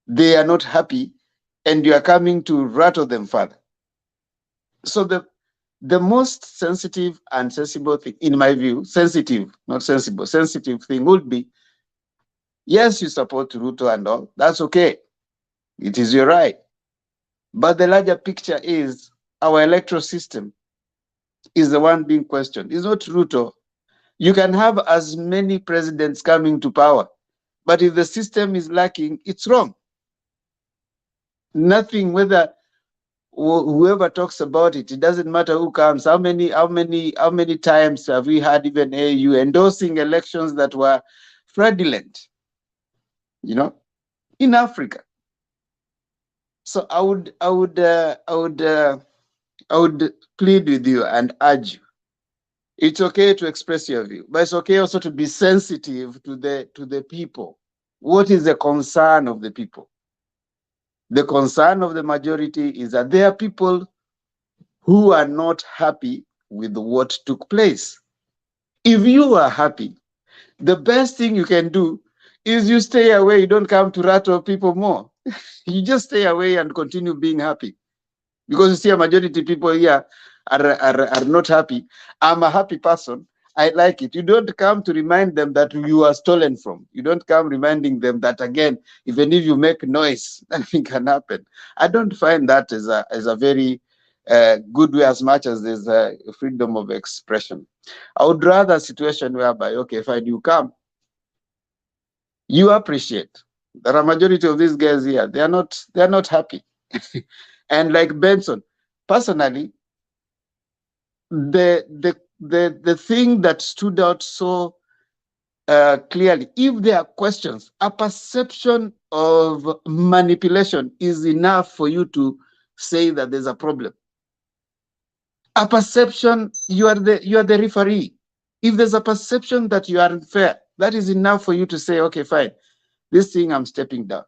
they are not happy, and you are coming to rattle them further. So the most sensitive and sensible thing, in my view, sensitive, not sensible, sensitive thing would be, yes, you support Ruto and all, that's okay. It is your right. But the larger picture is our electoral system is the one being questioned. It's not Ruto. You can have as many presidents coming to power, but if the system is lacking, it's wrong. Nothing, whether whoever talks about it, it doesn't matter who comes. How many times have we had even AU endorsing elections that were fraudulent, in Africa? So I would plead with you and urge you. It's okay to express your view, but it's okay also to be sensitive to the people. What is the concern of the people? The concern of the majority is that there are people who are not happy with what took place. If you are happy, the best thing you can do is you stay away. You don't come to rattle people more. You just stay away and continue being happy. Because you see, a majority people here are not happy. I'm a happy person. I like it. You don't come to remind them that you are stolen from. You don't come reminding them that, again, even if you make noise, nothing can happen. I don't find that as a very good way, as much as there's a freedom of expression. I would rather a situation whereby, okay, fine, you come, you appreciate. There are a majority of these guys here, they're not happy. And like Benson, personally, the thing that stood out so clearly, if there are questions, a perception of manipulation is enough for you to say that there's a problem. A perception, you are the referee. If there's a perception that you are unfair, that is enough for you to say, okay, fine, this thing I'm stepping down.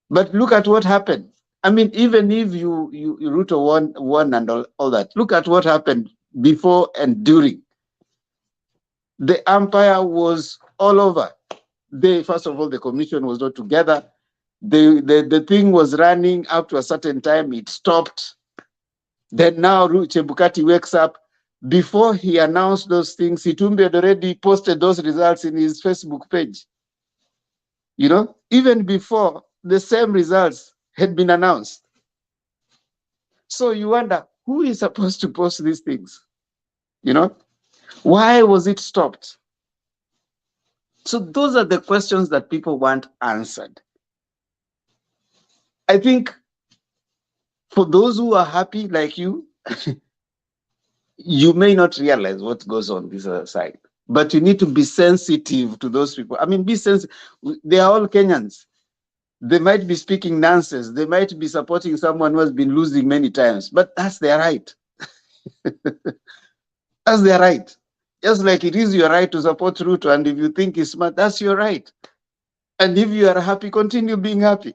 But look at what happened. I mean, even if you Ruto won and all that, look at what happened before and during. The empire was all over. First of all, the commission was not together. The thing was running up to a certain time, it stopped. Then now Chebukati wakes up. Before he announced those things, Itumbi had already posted those results in his Facebook page. Even before the same results had been announced. So you wonder, who is supposed to post these things? Why was it stopped? So those are the questions that people want answered. I think for those who are happy like you, you may not realize what goes on this other side, but you need to be sensitive to those people. I mean, be sensitive. They are all Kenyans. They might be speaking nonsense. They might be supporting someone who has been losing many times, but that's their right. That's their right. Just like it is your right to support Ruto, and if you think he's smart, that's your right. And if you are happy, continue being happy.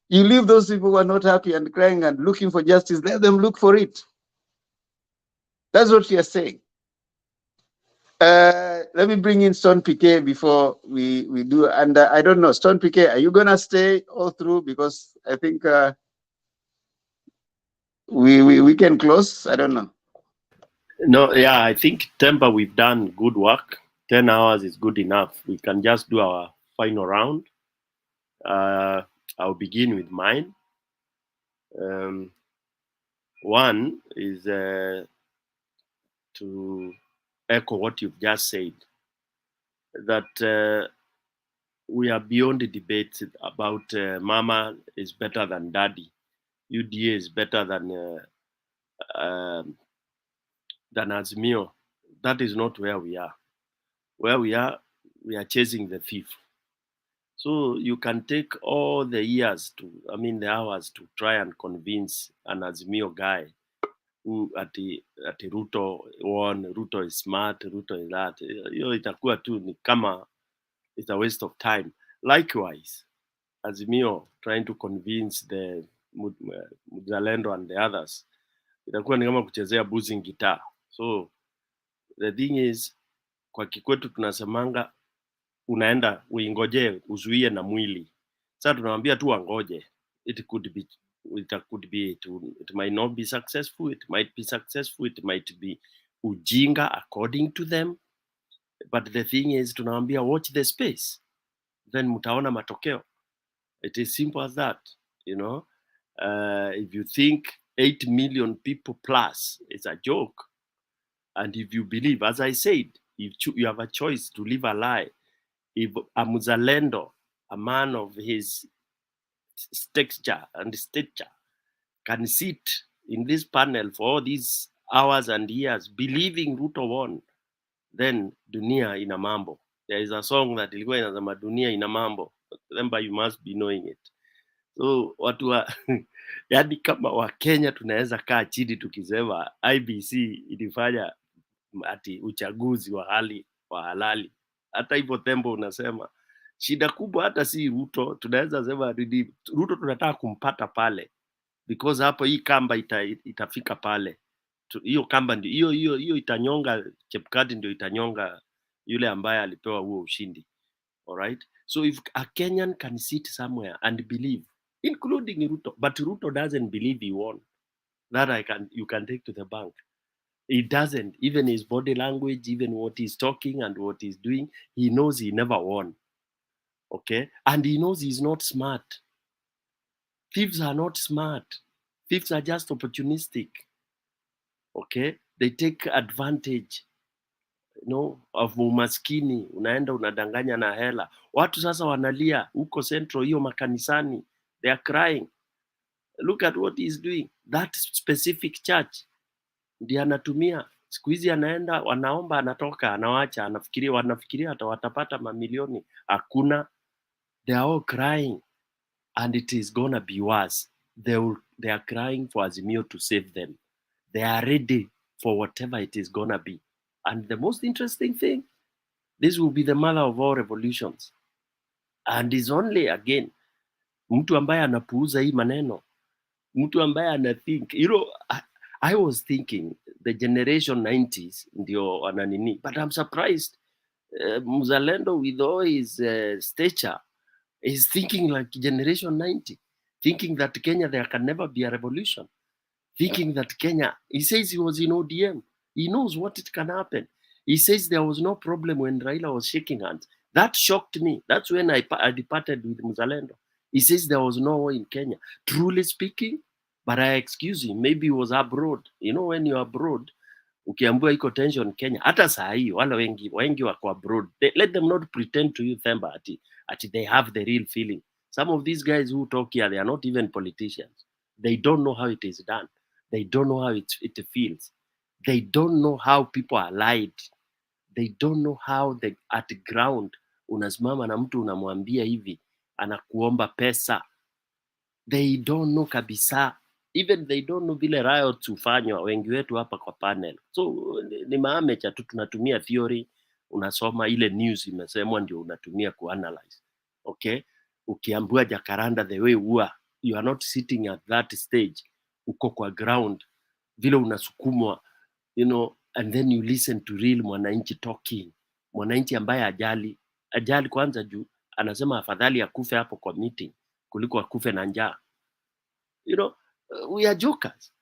You leave those people who are not happy and crying and looking for justice, let them look for it. That's what we are saying. Let me bring in Stone PK before we do. And I don't know, Stone PK, are you going to stay all through? Because I think we can close. I don't know. No, yeah, I think Temper, we've done good work. 10 hours is good enough. We can just do our final round. I'll begin with mine. One is to echo what you've just said, that we are beyond the debate about mama is better than daddy, UDA is better than Azimio. That is not where we are. Where we are chasing the thief. So you can take all the years the hours to try and convince an Azimio guy who at Ruto won, Ruto is smart, Ruto is that. Itakuwa tu ni kama it's a waste of time. Likewise, Azimio trying to convince the Muzalendo and the others, itakuwa ni kama kuchezea buzzing guitar. So the thing is, kwa kikwetu tunasemanga unaenda uingoje uzuie na mwili. Sasa tunamwambia tu angoje. It might not be successful, it might be successful, it might be ujinga according to them. But the thing is, tunamwambia watch the space, then mutaona matokeo. It is simple as that, you know. If you think 8 million people plus is a joke, and if you believe, as I said, if you have a choice to live a lie, if a Muzalendo, a man of his texture and stature, can sit in this panel for all these hours and years believing Ruto won, then dunia ina mambo. There is a song that ilikuwa inasema dunia ina mambo. Remember, you must be knowing it. So watu wa yani kama wa Kenya tunaweza kaa chini tukisema IBC ilifanya ati uchaguzi wa halali. Hata hivyo tembo unasema shida kubwa hata si Ruto, tunaweza sema Ruto tunataka kumpata pale because hapo hii kamba itafika pale. Hiyo kamba ndio hiyo itanyonga Chepkati, ndio itanyonga yule ambaye alipewa huo ushindi. All right? So if a Kenyan can sit somewhere and believe, including Ruto, but Ruto doesn't believe he won, that you can take to the bank. He doesn't. Even his body language, even what he's talking and what he's doing, he knows he never won. Okay? And he knows he's not smart. Thieves are not smart. Thieves are just opportunistic. Okay? They take advantage, of umaskini. Unaenda unadanganya na hela. Watu sasa wanalia huko Central, hiyo makanisani. They are crying. Look at what he's doing. That specific church ndiye anatumia. Siku hizi anaenda, wanaomba, anatoka, anawacha, wanafikiria hata watapata mamilioni. Hakuna. They are all crying. And it is gonna be worse. They are crying for Azimio to save them. They are ready for whatever it is gonna be. And the most interesting thing, this will be the mother of all revolutions. And is only, again, mtu ambaye anapuuza hii maneno. Mtu ambaye anathink. I was thinking the generation 90s ndio wananini. But I'm surprised. Muzalendo with all his stature is thinking like generation 90. Thinking that Kenya, there can never be a revolution. Thinking that Kenya, he says he was in ODM. He knows what it can happen. He says there was no problem when Raila was shaking hands. That shocked me. That's when I departed with Muzalendo. He says there was no war in Kenya. Truly speaking, but I excuse him. Maybe he was abroad. When you're abroad, ukiambiwa iko tension Kenya, hata saa hii wale wengi wako abroad. Let them not pretend to you Themba ati they have the real feeling. Some of these guys who talk here, they are not even politicians. They don't know how it is done. They don't know how it feels. They don't know how people are lied. They don't know how at the ground unasimama na mtu unamwambia hivi anakuomba pesa. They don't know kabisa. Even they don't know vile riots hufanywa, wengi wetu hapa kwa panel. So ni maamecha tu, tunatumia theory, unasoma ile news imesemwa ndio unatumia kuanalyze. Okay? Ukiambiwa Jacaranda the way you are not sitting at that stage. Uko kwa ground, vile unasukumwa, and then you listen to real mwananchi talking. Mwananchi ambaye ajali kwanza juu anasema afadhali akufe hapo kwa meeting kuliko akufe na njaa. We are jokers.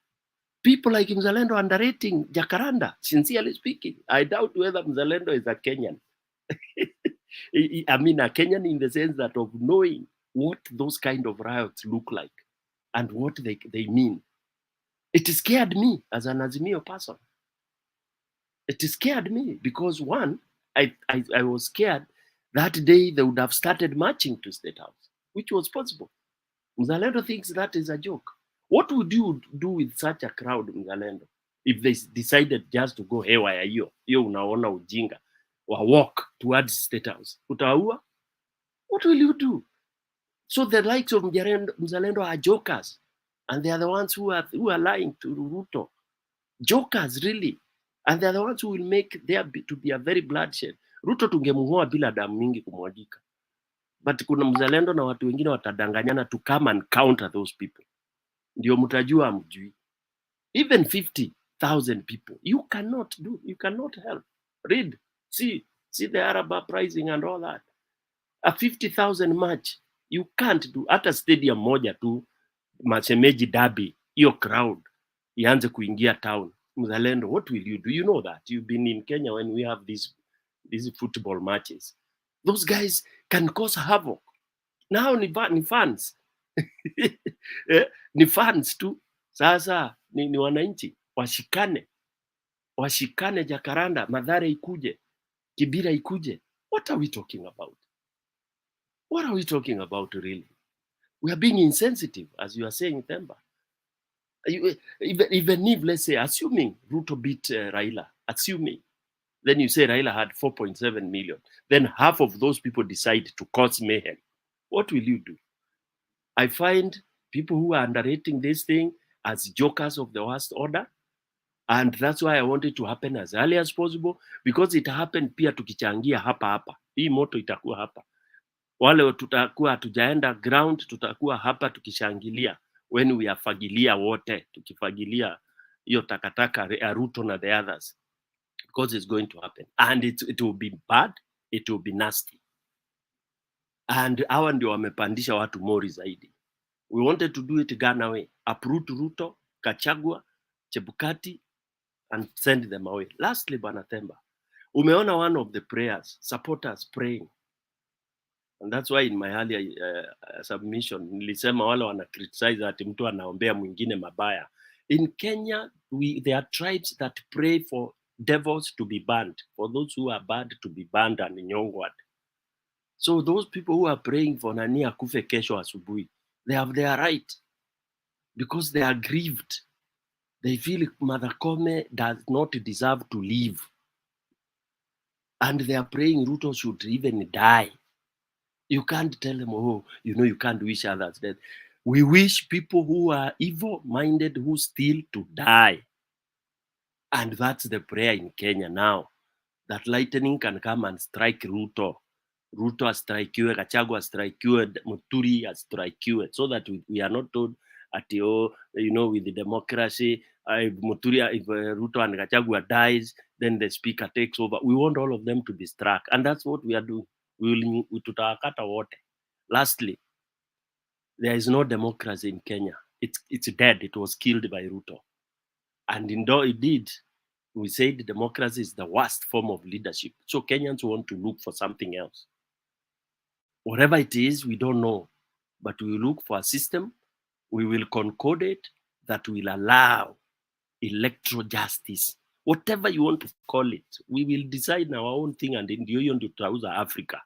People like Mzalendo are underrating Jacaranda, sincerely speaking. I doubt whether Mzalendo is a Kenyan. I mean, a Kenyan in the sense that of knowing what those kind of riots look like and what they mean. It scared me as an Azimio person. It scared me because one, I was scared that day they would have started marching to State House, which was possible. Mzalendo thinks that is a joke. What would you do with such a crowd, Mzalendo, if they decided just to go haywire hiyo unaona ujinga, wa walk towards State House? Utaua? What will you do? So the likes of Mzalendo are jokers, and they are the ones who are lying to Ruto. Jokers, really. And they are the ones who will make there to be a very bloodshed. Ruto tungemuhoa bila damu mingi kumwagika. But kuna Mzalendo na watu wengine watadanganyana to come and counter those people. Ndio mtajua mjui. Even 50,000 people, you cannot help. Read, see the Arab uprising and all that. A 50,000 match, you can't do. Hata stadium moja tu, Masemeji Derby, your crowd, ianze kuingia town. Mzalendo, what will you do? You know that. You've been in Kenya when we have these football matches. Those guys can cause havoc. Now ni fans. Ni fans tu. Sasa ni wananchi washikane Jakaranda, Mathare ikuje, Kibira ikuje. What are we talking about? What are we talking about really? We are being insensitive, as you are saying, Themba. Even if, let's say, assuming Ruto beat Raila, assuming, then you say Raila had 4.7 million. Then half of those people decide to cause mayhem. What will you do? I find people who are underrating this thing as jokers of the worst order. And that's why I want it to happen as early as possible, because it happened pia tukichangia hapa. Hii moto itakuwa hapa. Wale tutakuwa hatujaenda ground, tutakuwa hapa tukishangilia when we are fagilia wote, tukifagilia hiyo takataka Ruto na the others, because it's going to happen and it will be bad, it will be nasty. And hawa ndio wamepandisha watu mori zaidi. We wanted to do it Ghana way, uproot Ruto, Kachagua, Chebukati, and send them away. Lastly, Bwana Themba, umeona one of the prayers, supporters praying. And that's why in my earlier submission, nilisema wale wana criticize ati mtu anaombea mwingine mabaya. In Kenya, there are tribes that pray for devils to be banned, for those who are bad to be banned and nyongwad. So those people who are praying for nani akufe kesho asubuhi, they have their right, because they are grieved. They feel Mother Kome does not deserve to live. And they are praying Ruto should even die. You can't tell them, oh, you can't wish others death. We wish people who are evil-minded, who steal, to die. And that's the prayer in Kenya now. That lightning can come and strike Ruto. Ruto has strike you, Kachagua has strike you, Muturi has strike you. So that we are not told at with the democracy, if Ruto and Kachagua dies, then the speaker takes over. We want all of them to be struck. And that's what we are doing. We tutakata wote. Lastly, there is no democracy in Kenya. It's dead. It was killed by Ruto. And indeed, we said democracy is the worst form of leadership. So Kenyans want to look for something else. Whatever it is, we don't know. But we look for a system. We will concord it that will allow electoral justice. Whatever you want to call it, we will decide our own thing, and ndio hiyo ndio tutauza Africa.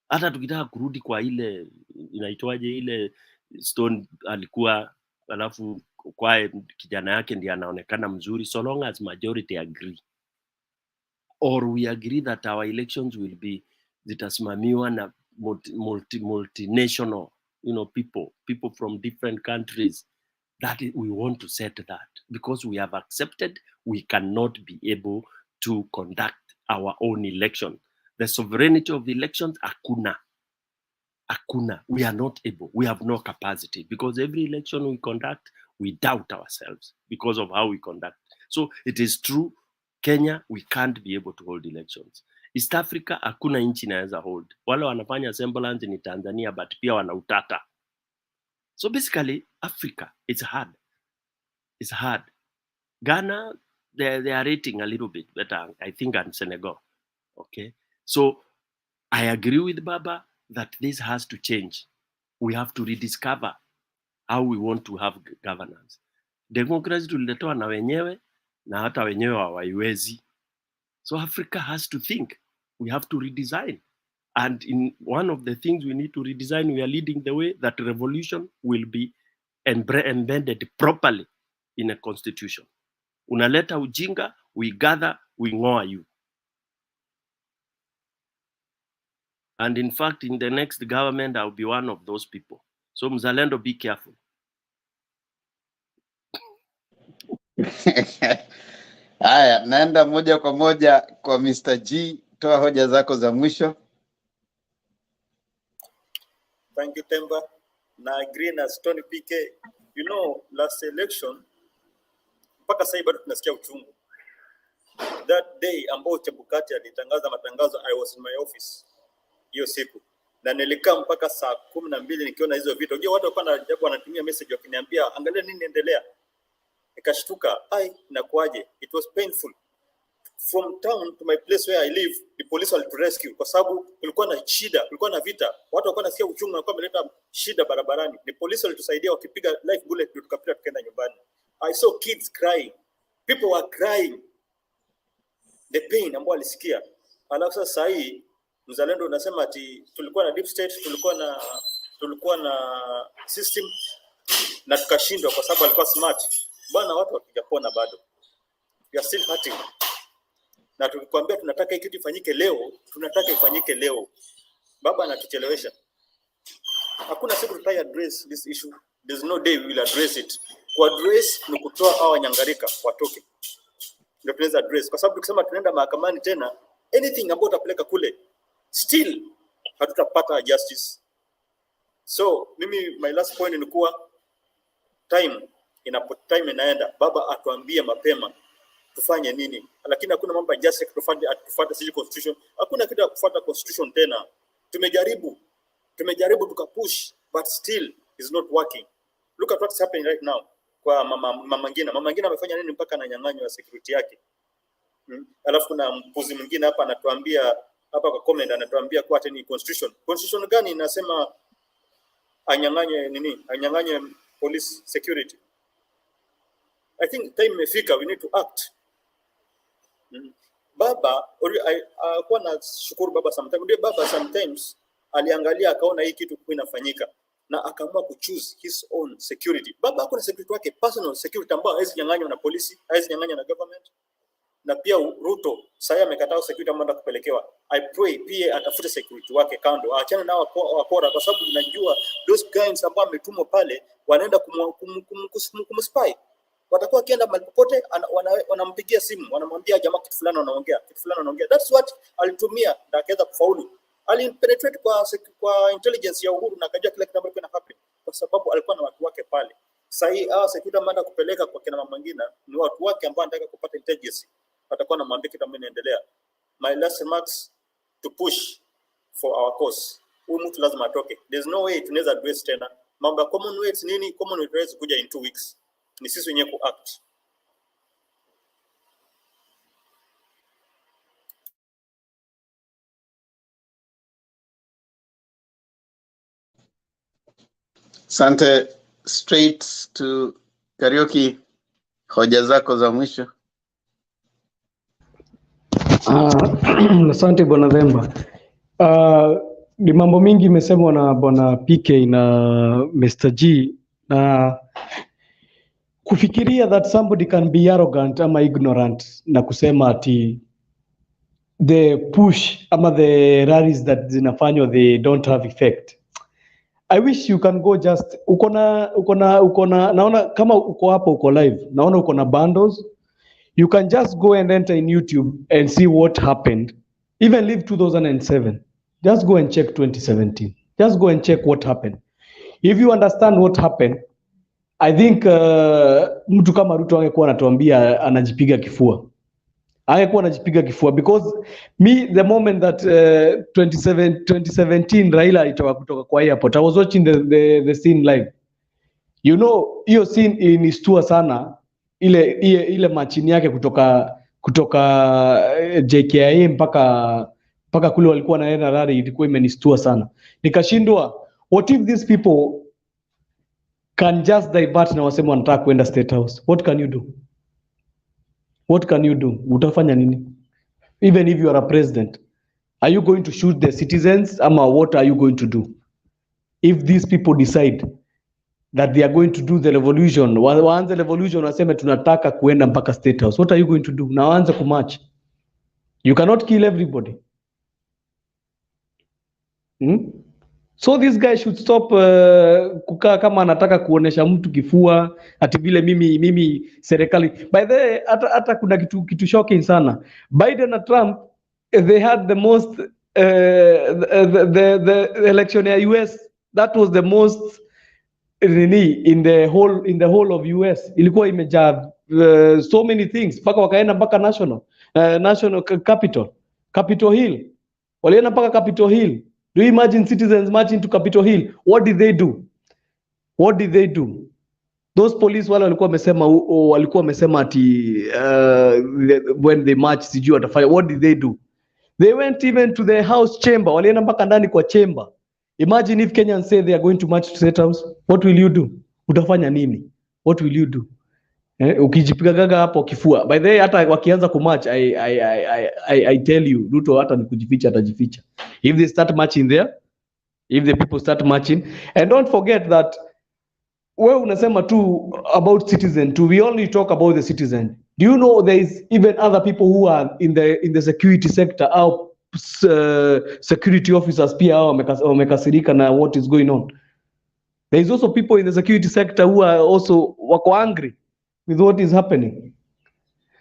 Hata tukitaka kurudi kwa ile inaitwaje ile Stone alikuwa alafu kwa kijana yake ndiye anaonekana mzuri, so long as majority agree, or we agree that our elections will be zitasimamiwa na multinational people from different countries, that we want to set that, because we have accepted we cannot be able to conduct our own election. The sovereignty of the elections, akuna. We are not able. We have no capacity, because every election we conduct, we doubt ourselves because of how we conduct. So it is true, Kenya, we can't be able to hold elections. East Africa, hakuna nchi inaweza hold. Wale wanafanya semblance ni Tanzania, but pia wanautata. So basically, Africa, it's hard. It's hard. Ghana, they are rating a little bit better, I think, than Senegal. Okay, so I agree with Baba that this has to change. We have to rediscover how we want to have governance. Democracy tuliletewa na wenyewe, na hata wenyewe hawaiwezi. So Africa has to think. We have to redesign. And in one of the things we need to redesign, we are leading the way, that revolution will be embedded properly in a constitution. Unaleta ujinga, we gather, we ngoa you. And in fact, in the next government, I'll be one of those people. So Mzalendo, be careful. Haya, naenda moja kwa moja kwa Mr. G. Toa hoja zako za mwisho. Thank you, Temba. Na agree na Stony PK. You know, last election, mpaka sasa bado tunasikia uchungu. That day ambao Chebukati alitangaza matangazo, I was in my office hiyo siku. Na nilikaa mpaka saa 12 nikiona hizo vitu. Unajua watu walikuwa wanatumia message wakiniambia angalia nini endelea. Nikashtuka, ai inakuaje? It was painful. From town to my place where I live, the police were to rescue kwa sababu kulikuwa na shida, kulikuwa na vita. Watu walikuwa nasikia uchungu na walikuwa wameleta shida barabarani. The police walitusaidia wakipiga live bullet tukapita tukaenda nyumbani. I saw kids crying. People were crying. The pain ambao alisikia. Alafu sasa hii Mzalendo unasema ati tulikuwa na deep state, tulikuwa na system na tukashindwa kwa sababu alikuwa smart. Bwana watu wakijapona bado. We are still hurting. Na tukikwambia tunataka hiki kitu ifanyike leo, tunataka ifanyike leo. Baba anatuchelewesha. Hakuna siku tutai address this issue. There's no day we will address it. Kwa address ni kutoa hawa nyangarika watoke. Ndio tunaweza address. Kwa sababu tukisema tunaenda mahakamani tena, anything ambayo utapeleka kule, still hatutapata justice. So mimi my last point ni kuwa time inaenda, baba atuambie mapema tufanye nini. Lakini hakuna mambo ya justice tufuate sisi constitution. Hakuna kitu ya kufuata constitution tena. Tumejaribu tukapush but still is not working. Look at what's happening right now kwa mama Ngina amefanya nini mpaka ananyang'anywa security yake. Alafu kuna mpuzi mwingine hapa anatuambia hapa kwa comment anatuambia kwa ati ni constitution gani inasema anyang'anye police security. I think time imefika, we need to act. Baba alikuwa na shukuru baba sometimes aliangalia akaona hii kitu inafanyika na akaamua kuchoose his own security. Baba hakuna security wake, personal security ambayo haizi nyang'anywa na polisi, haizi nyang'anywa na government. Na pia Ruto sasa amekataa security ambayo kupelekewa. I pray pia atafute security wake kando, aachane na wakora kwa sababu tunajua those guys ambao ametumwa pale wanaenda kumspy. Watakuwa kienda mahali popote wanampigia simu, wanamwambia jamaa kitu fulani anaongea. That's what alitumia na akaweza kufaulu. Alipenetrate kwa intelligence ya Uhuru na akajua kila kitu ambacho kinahappen kwa sababu alikuwa na watu wake pale. Sasa hii security ambayo kupeleka kwa kina mama Ngina ni watu wake ambao anataka kupata intelligence. Watakuwa na mwambie kitu ambacho inaendelea. My last remarks to push for our cause. Huyu mtu lazima atoke. There's no way tunaweza address tena. Mambo ya commonwealth nini? Commonwealth haiwezi kuja in 2 weeks. Ni sisi wenyewe kuact. Asante. Straight to Karaoke, hoja zako za mwisho. Asante bwana Themba. Ni mambo mingi imesemwa na bwana PK na Mr. G na kufikiria that somebody can be arrogant ama ignorant na kusema ati the push ama the rallies that zinafanywa they don't have effect. I wish you can go just ukona naona kama uko hapo uko live, naona uko na bundles. You can just go and enter in YouTube and see what happened. Even leave 2007. Just go and check 2017. Just go and check what happened. If you understand what happened, I think mtu kama Ruto angekuwa anatuambia anajipiga kifua. Because me, the moment that 2017 Raila alitoka kutoka kwa airport, I was watching the scene live. You know, hiyo scene inistua sana, ile machini yake kutoka JKIA mpaka kule walikuwa naenda rally, ilikuwa imenistua sana. Nikashindwa, what if these people can just divert na wasema wanataka kwenda State House? What can you do? Utafanya nini? Even if you are a president, are you going to shoot the citizens? Ama what are you going to do? If these people decide that they are going to do the revolution, waanze revolution waseme tunataka kuenda mpaka State House, what are you going to do? Na waanze kumarch. You cannot kill everybody. So this guy should stop kukaa kama anataka kuonesha mtu kifua ati vile mimi serikali. By the way, hata kuna kitu shocking sana. Biden na Trump, they had the most the election ya US, that was the most in the whole of US. Ilikuwa imejaa so many things mpaka wakaenda mpaka national Capitol Hill. Walienda mpaka Capitol Hill. Do you imagine citizens marching to Capitol Hill? What did they do? What did they do? Those police wale walikuwa wamesema ati when they march sijui watafanya. What did they do? They went even to the house chamber. Walienda mpaka ndani kwa chamber. Imagine if Kenyans say they are going to march to State House. What will you do? Utafanya nini? What will you do? Ukijipiga gaga hapo kifua. By the way, hata wakianza kumarch, I tell you, Ruto hata ni kujificha atajificha. If they start marching there, if the people start marching, and don't forget that we unasema tu about citizen too. We only talk about the citizen. Do you know there is even other people who are in the security sector, au security officers pia hao wamekasirika na what is going on. There is also people in the security sector who are also wako angry with what is happening.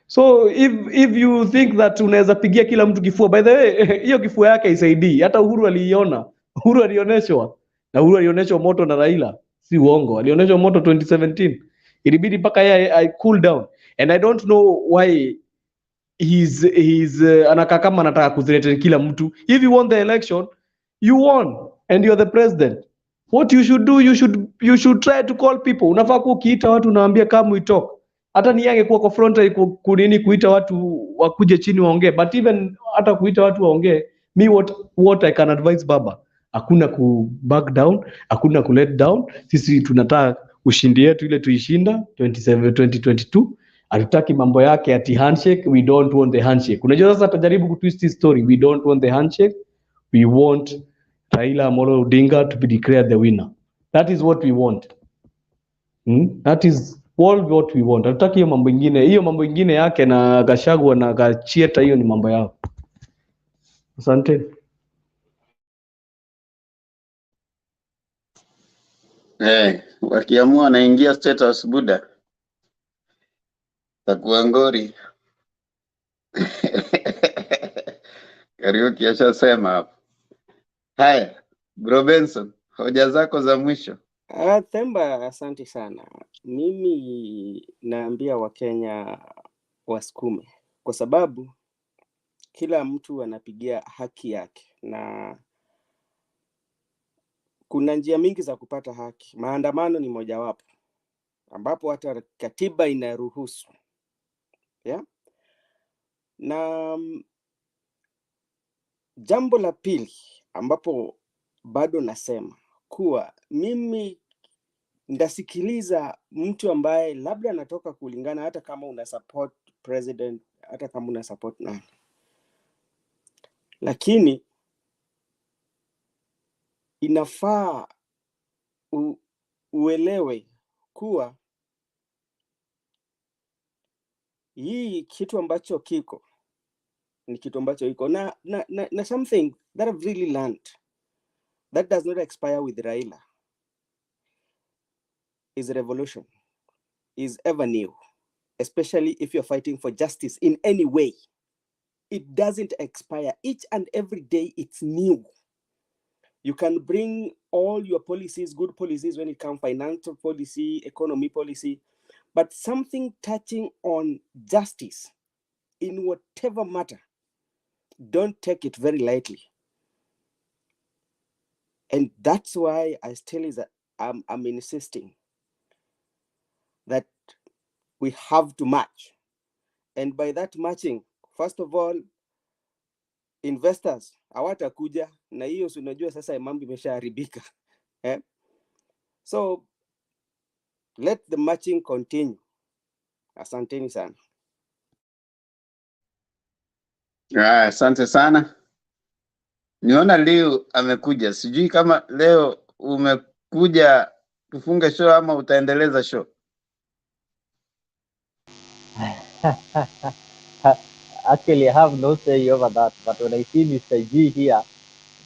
So if you think that unaweza pigia kila mtu kifua, by the way, hiyo kifua yake isaidii. Hata Uhuru aliiona. Uhuru alioneshwa. Na Uhuru alioneshwa moto na Raila. Si uongo. Alioneshwa moto 2017. Ilibidi mpaka yeye I cool down. And I don't know why he's anakaa kama anataka kuthreaten kila mtu. If you won the election, you won and you're the president. What you should do, you should try to call people. Unafaa kukiita watu unawaambia come we talk. Hata ni yange kuwa confronted kunini kuita watu wakuje chini waongee, but even hata kuita watu waongee, me what I can advise baba, hakuna ku back down, hakuna ku let down. Sisi tunataka ushindi yetu ile tuishinda 2022. Hatutaki mambo yake ati handshake. We don't want the handshake. Unajua sasa atajaribu kutwist his story. We don't want the handshake. We want Raila Amolo Odinga to be declared the winner. That is what we want. That is all what we want. Hatutaki hiyo mambo ingine. Hiyo mambo ingine yake na Gachagua na Gachieta, hiyo ni mambo yao. Asante. Wakiamua wanaingia State House Buda. Takuwa ngori. Kariuki ashasema hapo. Haya, Bro Benson, hoja zako za mwisho. Themba, asante sana. Mimi naambia Wakenya wasukume, kwa sababu kila mtu anapigia haki yake, na kuna njia mingi za kupata haki. Maandamano ni mojawapo, ambapo hata katiba inaruhusu. Yeah? Na jambo la pili ambapo bado nasema kuwa mimi ndasikiliza mtu ambaye labda anatoka kulingana, hata kama una support president, hata kama una support nani, lakini inafaa uelewe kuwa hii kitu ambacho kiko ni kitu ambacho iko na something that I've really learned that does not expire with Raila is revolution, is ever new, especially if you're fighting for justice in any way. It doesn't expire. Each and every day it's new. You can bring all your policies, good policies when it comes financial policy, economy policy, but something touching on justice in whatever matter, don't take it very lightly. And that's why I still I'm insisting that we have to march. And by that marching, first of all, investors hawatakuja, na hiyo unajua sasa mambo imeshaharibika. So let the marching continue. Asanteni sana. Asante sana. Niona leo amekuja. Sijui kama leo umekuja tufunge show ama utaendeleza show. Actually, I have no say over that, but when I see Mr. G here,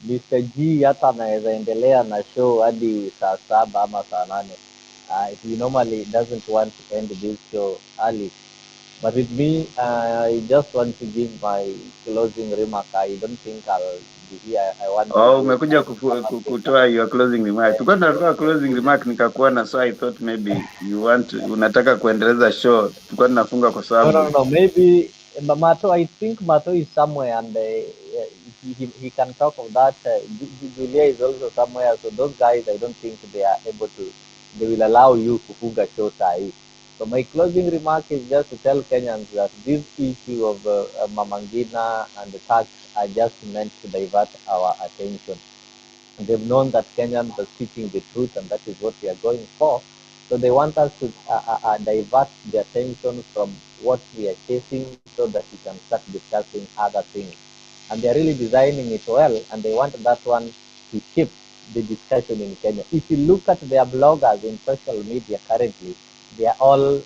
Mr. G hata anaweza endelea na show hadi saa 7 ama saa 8. He normally doesn't want to end this show early. But with me, I just want to give my closing remark. I don't think I'll be here. I want to Oh, go umekuja some Africa. kutoa your closing remark. Tulikuwa tunatoa closing remark nikakuona, so I thought maybe unataka kuendeleza show. Tulikuwa tunafunga kwa sababu No. Maybe Mato. I think Mato is somewhere, and he can talk of that. Julia is also somewhere. So those guys, I don't think they are able to. They will allow you to funga show sahi. So my closing remark is just to tell Kenyans that this issue of Mamangina and the tax are just meant to divert our attention. They've known that Kenyans are seeking the truth, and that is what we are going for. So they want us to divert the attention from what we are chasing so that we can start discussing other things. And they're really designing it well, and they want that one to shift the discussion in Kenya. If you look at their bloggers in social media currently, they are all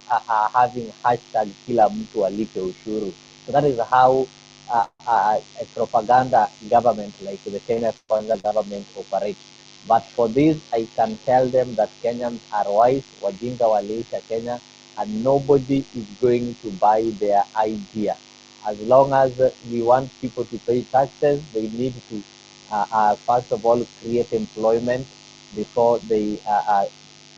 having hashtag kila mtu alipe ushuru. So that is how a propaganda government like the Kenya Kwanza government operates. But for this, I can tell them that Kenyans are wise, wajinga waliisha Kenya, and nobody is going to buy their idea. As long as we want people to pay taxes, they need to, first of all, create employment before they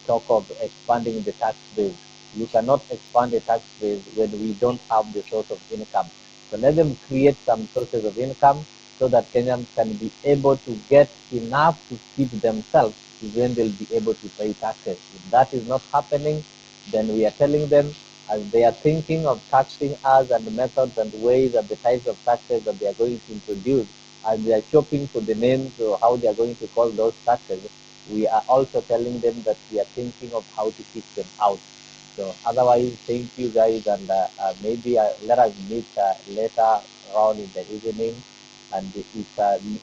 talk of expanding the tax base. You cannot expand the tax base when we don't have the source of income. So let them create some sources of income so that Kenyans can be able to get enough to feed themselves, then they'll be able to pay taxes. If that is not happening, then we are telling them, as they are thinking of taxing us and the methods and ways and the types of taxes that they are going to introduce, as they are shopping for the names or how they are going to call those taxes, we are also telling them that we are thinking of how to kick them out. So otherwise, thank you guys, and maybe let us meet later on in the evening. And if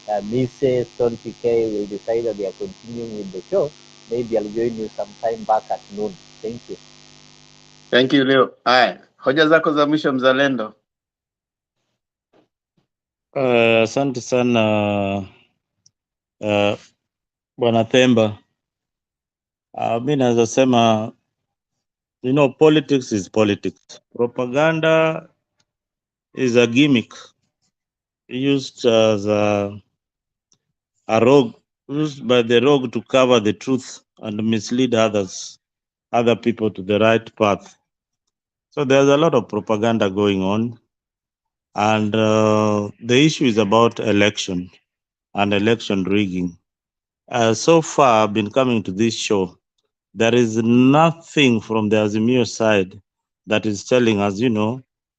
Mrs. Stone PK will decide that they are continuing with the show, maybe I'll join you sometime back at noon. Thank you. thank you Leo. Haya, hoja zako za mwisho mzalendo. Asante sana Bwana Themba. Mi naweza sema, politics is politics. Propaganda is a gimmick used as a rogue, used by the rogue to cover the truth and mislead other people to the right path. So there's a lot of propaganda going on, and the issue is about election and election rigging. So far, I've been coming to this show. There is nothing from the Azimio side that is telling us,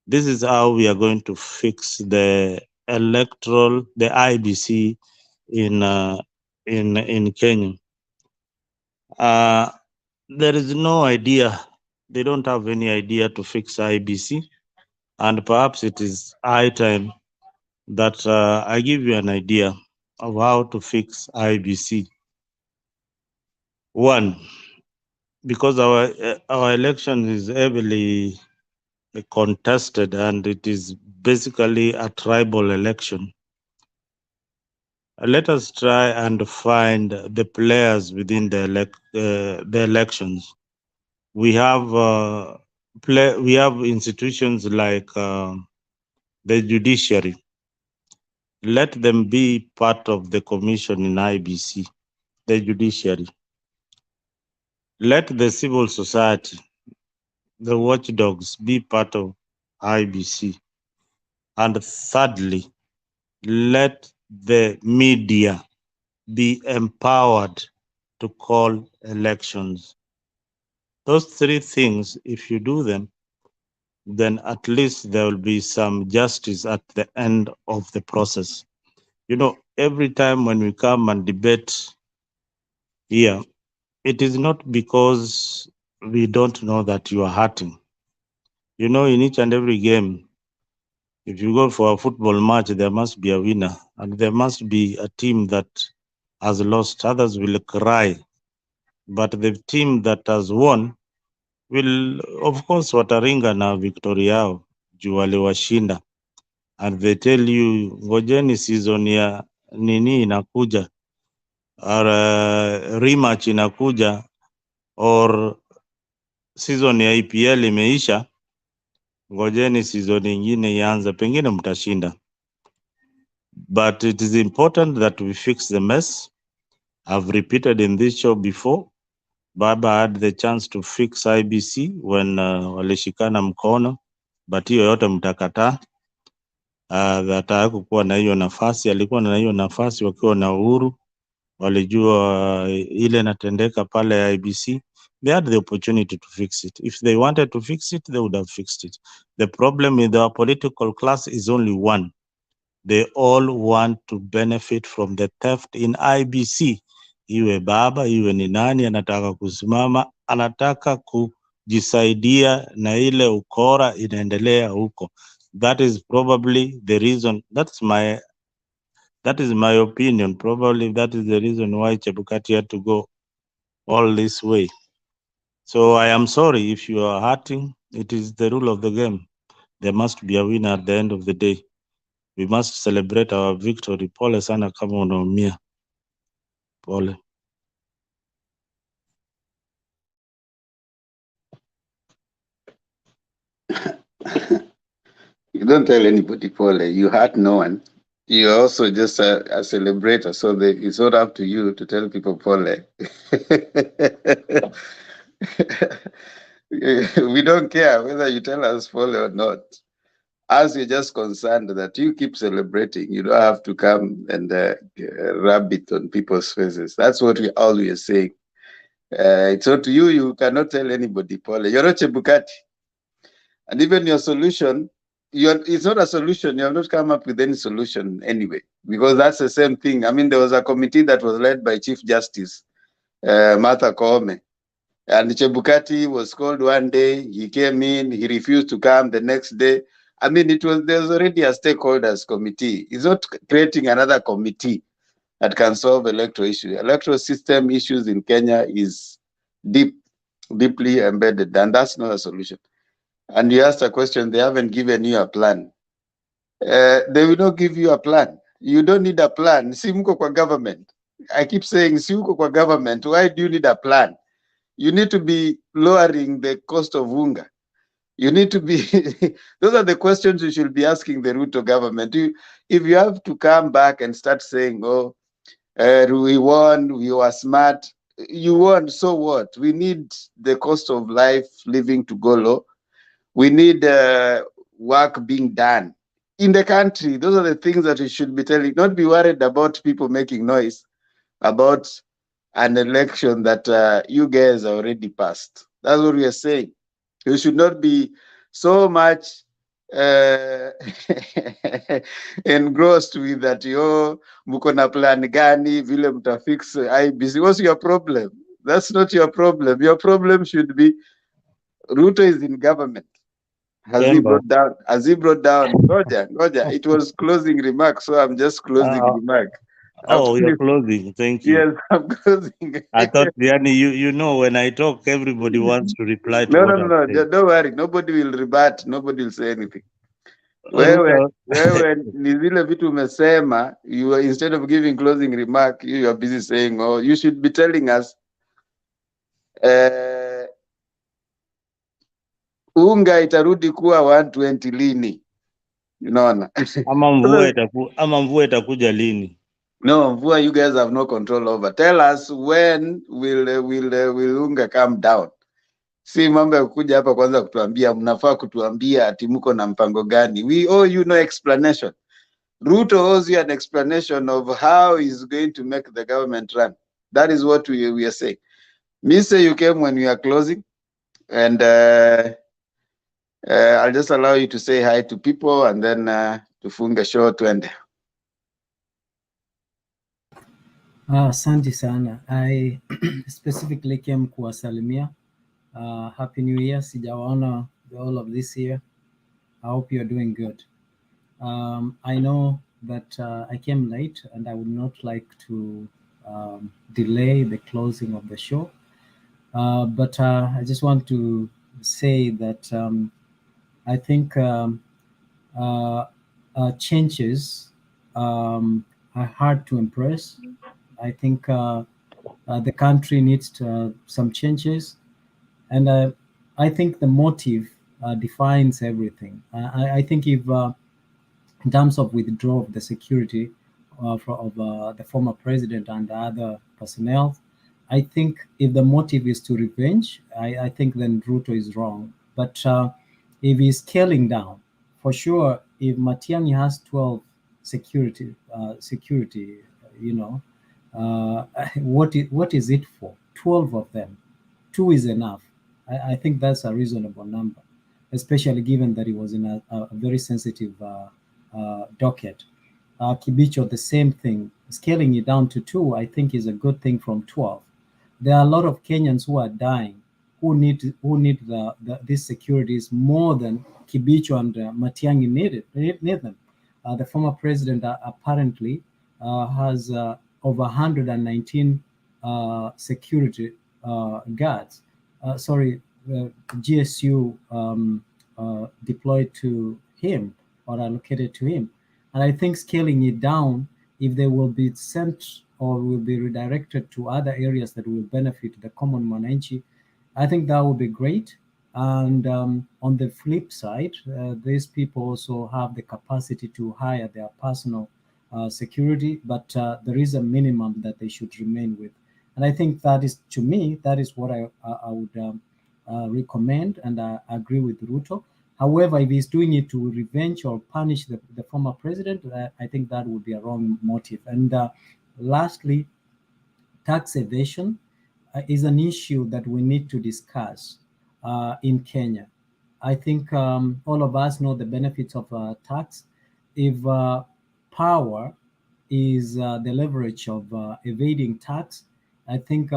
this is how we are going to fix the electoral, the IBC in Kenya. There is no idea. They don't have any idea to fix IBC, and perhaps it is high time that I give you an idea of how to fix IBC. One, because our election is heavily contested and it is basically a tribal election. Let us try and find the players within the elections. We have we have institutions like the judiciary. Let them be part of the commission in IBC, the judiciary. Let the civil society, the watchdogs, be part of IBC. And thirdly, let the media be empowered to call elections. Those three things, if you do them, then at least there will be some justice at the end of the process. Every time when we come and debate here, it is not because we don't know that you are hurting. In each and every game, if you go for a football match, there must be a winner and there must be a team that has lost. Others will cry. But the team that has won will, of course, wataringa na victoria yao juu waliwashinda. And they tell you, ngojeni season ya nini inakuja or rematch inakuja or season ya EPL imeisha, ngojeni season nyingine ianze, pengine mtashinda. But it is important that we fix the mess. I've repeated in this show before, Baba had the chance to fix IBC when walishikana mkono, but hiyo yote mtakataa. That hakukuwa na hiyo nafasi, alikuwa na hiyo nafasi wakiwa na uhuru, walijua ile natendeka pale IBC. They had the opportunity to fix it. If they wanted to fix it, they would have fixed it. The problem with our political class is only one. They all want to benefit from the theft in IBC. Iwe baba, iwe ni nani anataka kusimama, anataka kujisaidia na ile ukora inaendelea huko. That is probably the reason, that is my opinion. Probably that is the reason why Chebukati had to go all this way. So I am sorry if you are hurting. It is the rule of the game. There must be a winner at the end of the day. We must celebrate our victory. Pole sana kama unaumia. Pole. You don't tell anybody, Paul. You hurt no one. You're also just a celebrator, so it's not up to you to tell people, Paul. We don't care whether you tell us, Paul, or not. As you're just concerned that you keep celebrating, you don't have to come and rub it on people's faces. That's what we always say. It's up to you. You cannot tell anybody, Paul. You're not Chebukati. And even your solution, it's not a solution. You have not come up with any solution anyway, because that's the same thing. I mean, there was a committee that was led by Chief Justice Martha Koome, and Chebukati was called one day. He came in. He refused to come the next day. I mean, there's already a stakeholders committee. It's not creating another committee that can solve electoral issues. Electoral system issues in Kenya is deeply embedded, and that's not a solution. And you asked a question, they haven't given you a plan. They will not give you a plan. You don't need a plan. Si mko kwa government. I keep saying, si mko kwa government. Why do you need a plan? You need to be lowering the cost of unga. You need to be, those are the questions you should be asking the Ruto government. If you have to come back and start saying, oh, we won, we were smart. You won, so what? We need the cost of life living to go low. We need work being done in the country. Those are the things that we should be telling. Not be worried about people making noise about an election that you guys already passed. That's what we are saying. You should not be so much engrossed with that, yo, muko na plan gani, vile mtafix IBC. What's your problem? That's not your problem. Your problem should be Ruto is in government. Has he brought down? Ngoja. It was closing remarks, so I'm just closing remark. You're closing. Thank you. Yes, I'm closing. I thought, Yani, you know, when I talk, everybody wants to reply to what I'm saying. Don't worry. Nobody will rebut. Nobody will say anything. Wewe ni zile vitu umesema, instead of giving closing remark, you are busy saying, oh, you should be telling us unga itarudi kuwa 120 lini? Unaona? Ama mvua itakuja lini? No, mvua you guys have no control over. Tell us when will unga come down. Si mambo ya kuja hapa kwanza kutuambia, mnafaa kutuambia ati mko na mpango gani. We owe you no explanation. Ruto owes you an explanation of how he's going to make the government run. That is what we are saying. Mr. You came when we are closing, and I'll just allow you to say hi to people and then tufunge show tuende. Asante sana. I specifically came kuwasalimia. Happy New Year. Sijawaona the whole of this year. I hope you're doing good. I know that I came late and I would not like to delay the closing of the show. But I just want to say that I think changes hard to impress. I think the country needs some changes, and I think the motive defines everything. I think if in terms of withdrawal of the security of the former president and the other personnel, I think if the motive is to revenge, I think then Ruto is wrong. But if he's scaling down, for sure, if Matiang'i has 12 security, what is it for? 12 of them. 2 is enough. I think that's a reasonable number, especially given that he was in a very sensitive docket. Kibicho, the same thing. Scaling it down to 2, I think, is a good thing from 12. There are a lot of Kenyans who are dying, who need these securities more than Kibicho and Matiang'i need them. The former president apparently has over 119 security guards. GSU deployed to him or allocated to him. And I think scaling it down, if they will be sent or will be redirected to other areas that will benefit the common mwananchi, I think that would be great. And on the flip side, these people also have the capacity to hire their personal security, but there is a minimum that they should remain with. And I think that is, to me, that is what I would recommend, and I agree with Ruto. However, if he's doing it to revenge or punish the former president, I think that would be a wrong motive. And lastly, tax evasion is an issue that we need to discuss in Kenya. I think all of us know the benefits of tax. If power is the leverage of evading tax, I think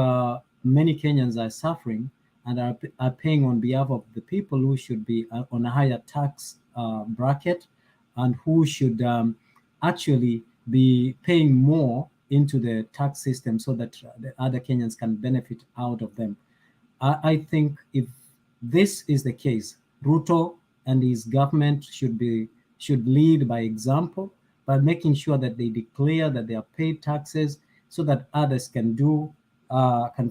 many Kenyans are suffering and are paying on behalf of the people who should be on a higher tax bracket and who should actually be paying more into the tax system so that the other Kenyans can benefit out of them. I think if this is the case, Ruto and his government should lead by example by making sure that they declare that they are paid taxes so that others can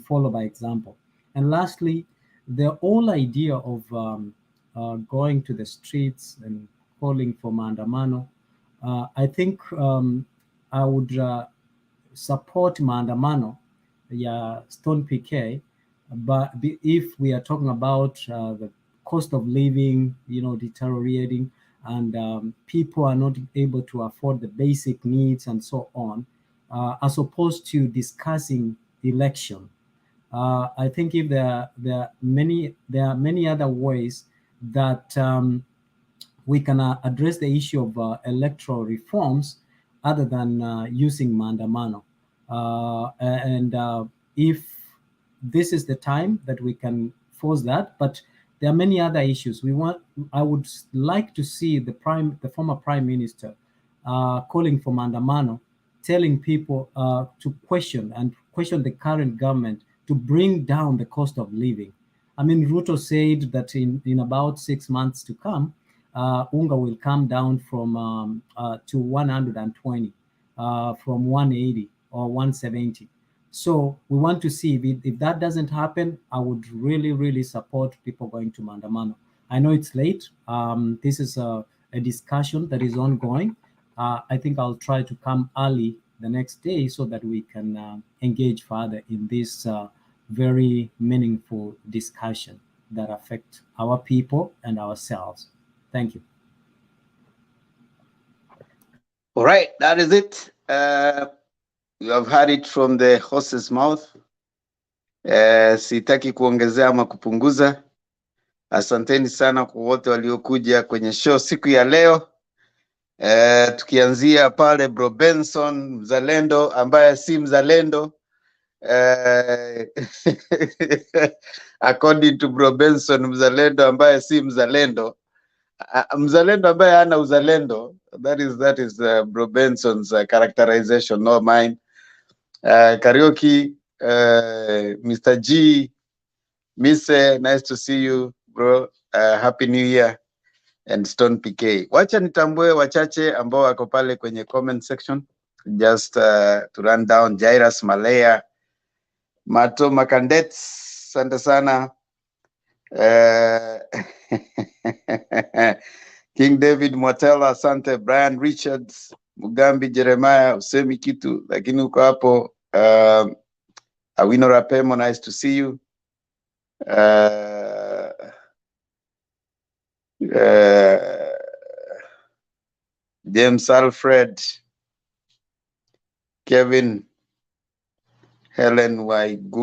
follow by example. And lastly, the whole idea of going to the streets and calling for maandamano, I think I would support maandamano, Stone PK, but if we are talking about the cost of living, deteriorating, and people are not able to afford the basic needs and so on, as opposed to discussing election. I think if there are many other ways that we can address the issue of electoral reforms other than using maandamano. If this is the time that we can force that, but there are many other issues. I would like to see the former prime minister calling for maandamano, telling people to question the current government to bring down the cost of living. I mean, Ruto said that in about 6 months to come, unga will come down from to 120, from 180 or 170. So we want to see if that doesn't happen, I would really, really support people going to maandamano. I know it's late. This is a discussion that is ongoing. I think I'll try to come early the next day so that we can engage further in this very meaningful discussion that affect our people and ourselves. Thank you. All right, that is it. You have heard it from the horse's mouth. Sitaki kuongezea ama kupunguza. Asanteni sana kwa wote waliokuja kwenye show siku ya leo. Tukianzia pale Bro Benson mzalendo ambaye si mzalendo. According to Bro Benson mzalendo ambaye si mzalendo. Mzalendo ambaye hana uzalendo. That is Bro Benson's characterization, not mine. Karaoke, Mr. G, Mise, nice to see you, bro. Happy New Year. And Stone PK. Wacha nitambue wachache ambao wako pale kwenye comment section. just to run down Jairus Malaya, Mato Makandets, asante sana. King David Mwatela, asante. Brian Richards, Mugambi Jeremiah, usemi kitu lakini uko hapo. Awino Rapemo, nice to see you. James Alfred, Kevin, Helen Waigu.